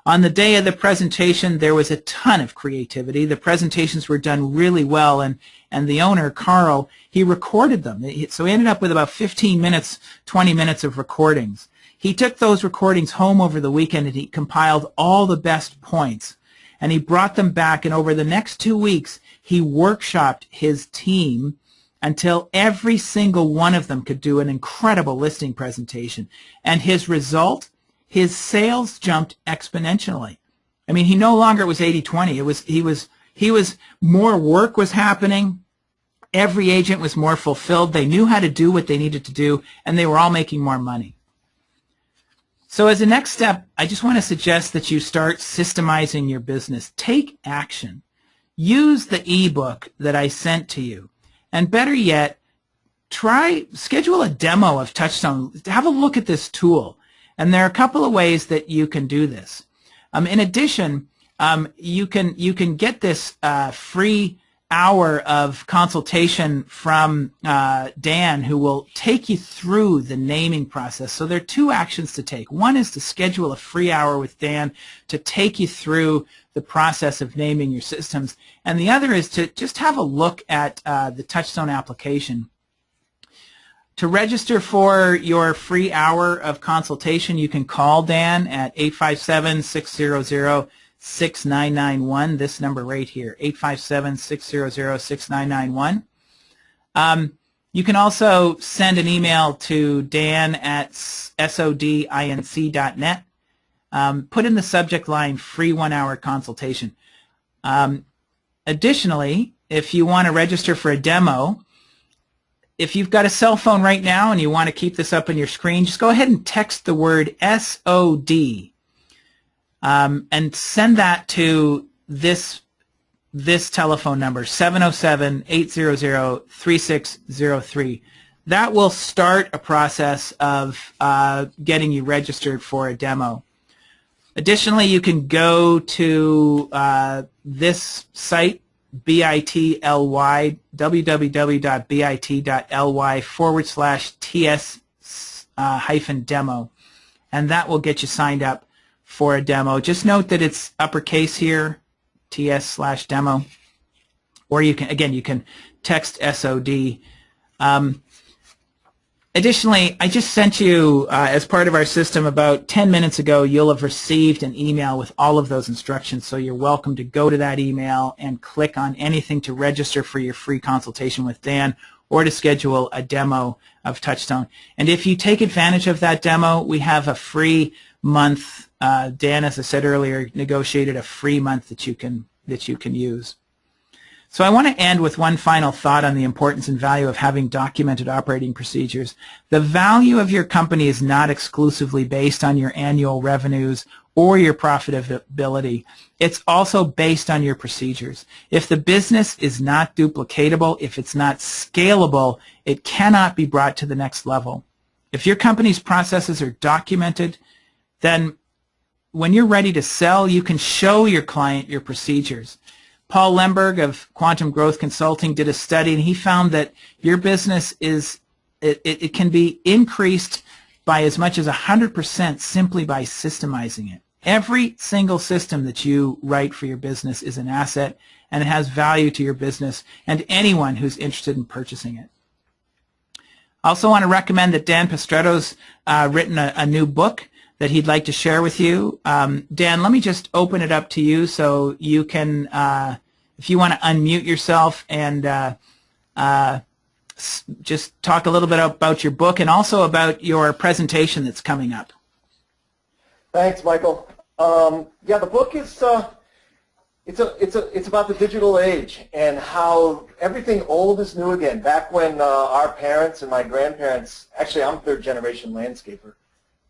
On the day of the presentation, there was a ton of creativity. The presentations were done really well, and the owner, Carl, he recorded them. So he ended up with about 15 minutes, 20 minutes of recordings. He took those recordings home over the weekend, and he compiled all the best points, and he brought them back, and over the next 2 weeks, he workshopped his team until every single one of them could do an incredible listing presentation. And his result, his sales jumped exponentially. I mean, he no longer was 80-20. He was more work was happening. Every agent was more fulfilled. They knew how to do what they needed to do, and they were all making more money. So as a next step, I just want to suggest that you start systemizing your business. Take action. Use the ebook that I sent to you. And better yet, schedule a demo of Touchstone. Have a look at this tool. And there are a couple of ways that you can do this. In addition, you can get this free hour of consultation from Dan, who will take you through the naming process. So there are 2 actions to take. One is to schedule a free hour with Dan to take you through the process of naming your systems. And the other is to just have a look at the Touchstone application. To register for your free hour of consultation, you can call Dan at 857-600-6991, this number right here, 857-600-6991. You can also send an email to Dan at sodinc.net. Put in the subject line, free 1-hour consultation. Additionally, if you want to register for a demo, if you've got a cell phone right now and you want to keep this up on your screen, just go ahead and text the word SOD and send that to this telephone number, 707-800-3603. That will start a process of getting you registered for a demo. Additionally, you can go to this site, www.bit.ly/TS-demo, and that will get you signed up for a demo. Just note that it's uppercase here, TS/demo, or you can text SOD. Additionally, I just sent you, as part of our system about 10 minutes ago, you'll have received an email with all of those instructions, so you're welcome to go to that email and click on anything to register for your free consultation with Dan or to schedule a demo of Touchstone. And if you take advantage of that demo, we have a free month. Dan, as I said earlier, negotiated a free month that you can use. So I want to end with one final thought on the importance and value of having documented operating procedures. The value of your company is not exclusively based on your annual revenues or your profitability. It's also based on your procedures. If the business is not duplicatable, if it's not scalable, it cannot be brought to the next level. If your company's processes are documented, then when you're ready to sell, you can show your client your procedures. Paul Lemberg of Quantum Growth Consulting did a study, and he found that your business it can be increased by as much as 100% simply by systemizing it. Every single system that you write for your business is an asset, and it has value to your business and anyone who's interested in purchasing it. I also want to recommend that Dan Pestretto's written a new book that he'd like to share with you. Dan, let me just open it up to you so you can, if you want to unmute yourself and just talk a little bit about your book and also about your presentation that's coming up. Thanks, Michael. Yeah, the book is it's about the digital age and how everything old is new again. Back when our parents and my grandparents, actually I'm third generation landscaper,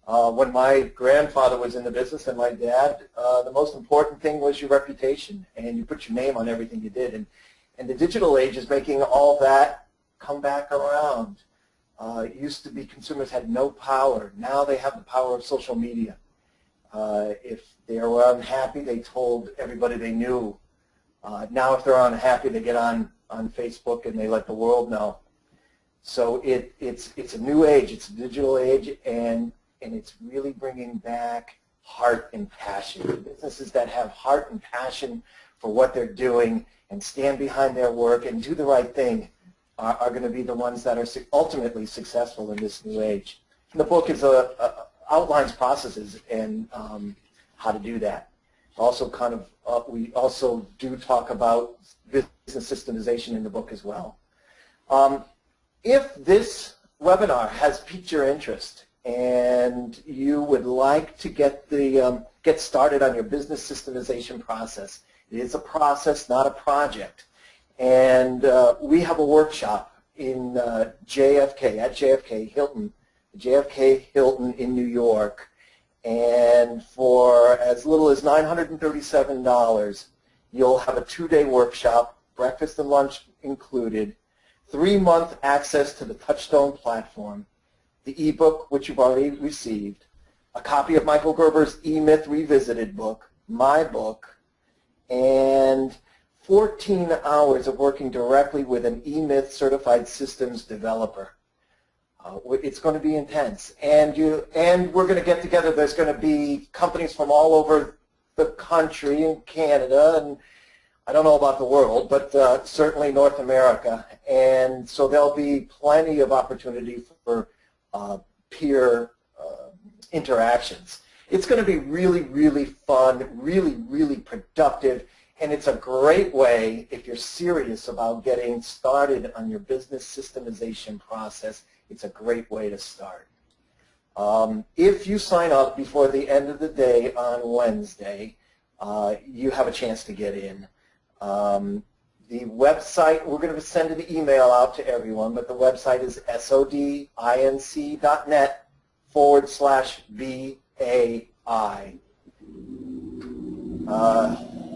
when my grandfather was in the business and my dad, the most important thing was your reputation and you put your name on everything you did. And the digital age is making all that come back around. It used to be consumers had no power. Now they have the power of social media. If they were unhappy, they told everybody they knew. Now if they're unhappy, they get on Facebook and they let the world know. So it's a new age. It's a digital age, and it's really bringing back heart and passion. Businesses that have heart and passion for what they're doing and stand behind their work and do the right thing are going to be the ones that are ultimately successful in this new age. And the book is outlines processes and how to do that. Also, we also do talk about business systemization in the book as well. If this webinar has piqued your interest and you would like to get started on your business systemization process, it is a process, not a project. And we have a workshop in JFK, at JFK Hilton, JFK Hilton in New York, and for as little as $937, you'll have a 2-day workshop, breakfast and lunch included, 3-month access to the Touchstone platform, the ebook, which you've already received, a copy of Michael Gerber's E-Myth Revisited book, my book, and 14 hours of working directly with an E-Myth certified systems developer. It's going to be intense, and we're going to get together. There's going to be companies from all over the country and Canada, and I don't know about the world, but certainly North America. And so there'll be plenty of opportunity for peer interactions. It's going to be really, really fun, really, really productive, and it's a great way, if you're serious about getting started on your business systemization process, it's a great way to start. If you sign up before the end of the day on Wednesday, you have a chance to get in. The website, we're going to send an email out to everyone, but the website is sodinc.net/BAI.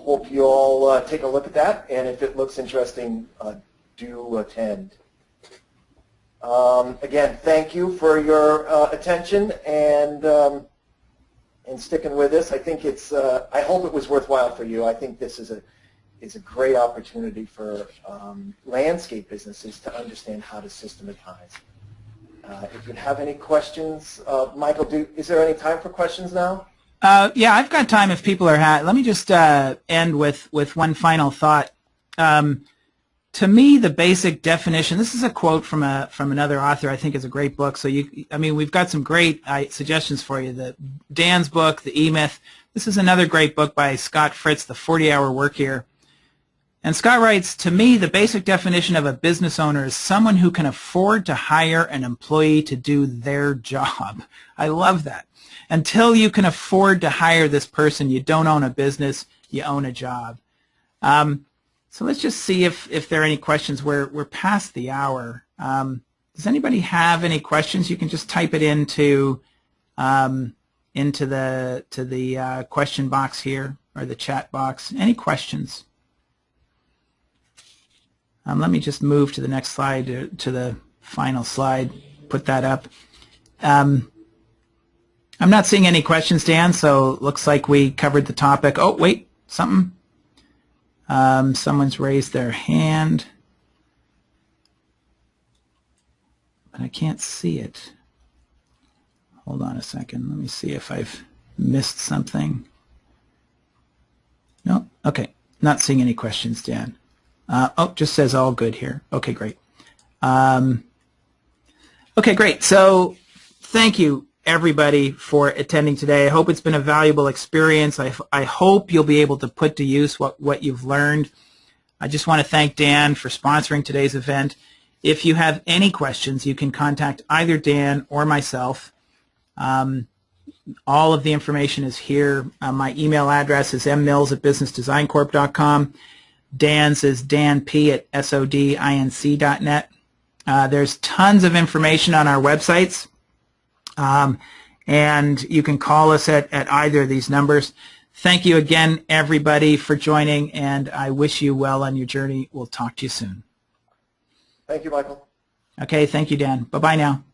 Hope you all take a look at that, and if it looks interesting, do attend. Again, thank you for your attention and sticking with us. I think it's. I hope it was worthwhile for you. I think this is a great opportunity for landscape businesses to understand how to systematize. If you have any questions, Michael, is there any time for questions now? Yeah, I've got time if people are. Let me just end with one final thought. To me, the basic definition. This is a quote from another author. I think is a great book. So we've got some great suggestions for you. Dan's book, The E-Myth. This is another great book by Scott Fritz, The 40-Hour Work Year. And Scott writes, to me, the basic definition of a business owner is someone who can afford to hire an employee to do their job. I love that. Until you can afford to hire this person, you don't own a business, you own a job. So let's just see if there are any questions. We're past the hour. Does anybody have any questions? You can just type it into the question box here, or the chat box. Any questions? Let me just move to the next slide, to the final slide, put that up. I'm not seeing any questions, Dan, so it looks like we covered the topic. Oh, wait, something. Someone's raised their hand, but I can't see it. Hold on a second. Let me see if I've missed something. No? Okay. Not seeing any questions, Dan. Oh, just says all good here. Okay, great. Okay, great. So thank you, everybody, for attending today. I hope it's been a valuable experience. I hope you'll be able to put to use what you've learned. I just want to thank Dan for sponsoring today's event. If you have any questions, you can contact either Dan or myself. All of the information is here. My email address is mmills@businessdesigncorp.com. Dan's is danp@sodinc.net. There's tons of information on our websites, and you can call us at either of these numbers. Thank you again, everybody, for joining, and I wish you well on your journey. We'll talk to you soon. Thank you, Michael. Okay, thank you, Dan. Bye-bye now.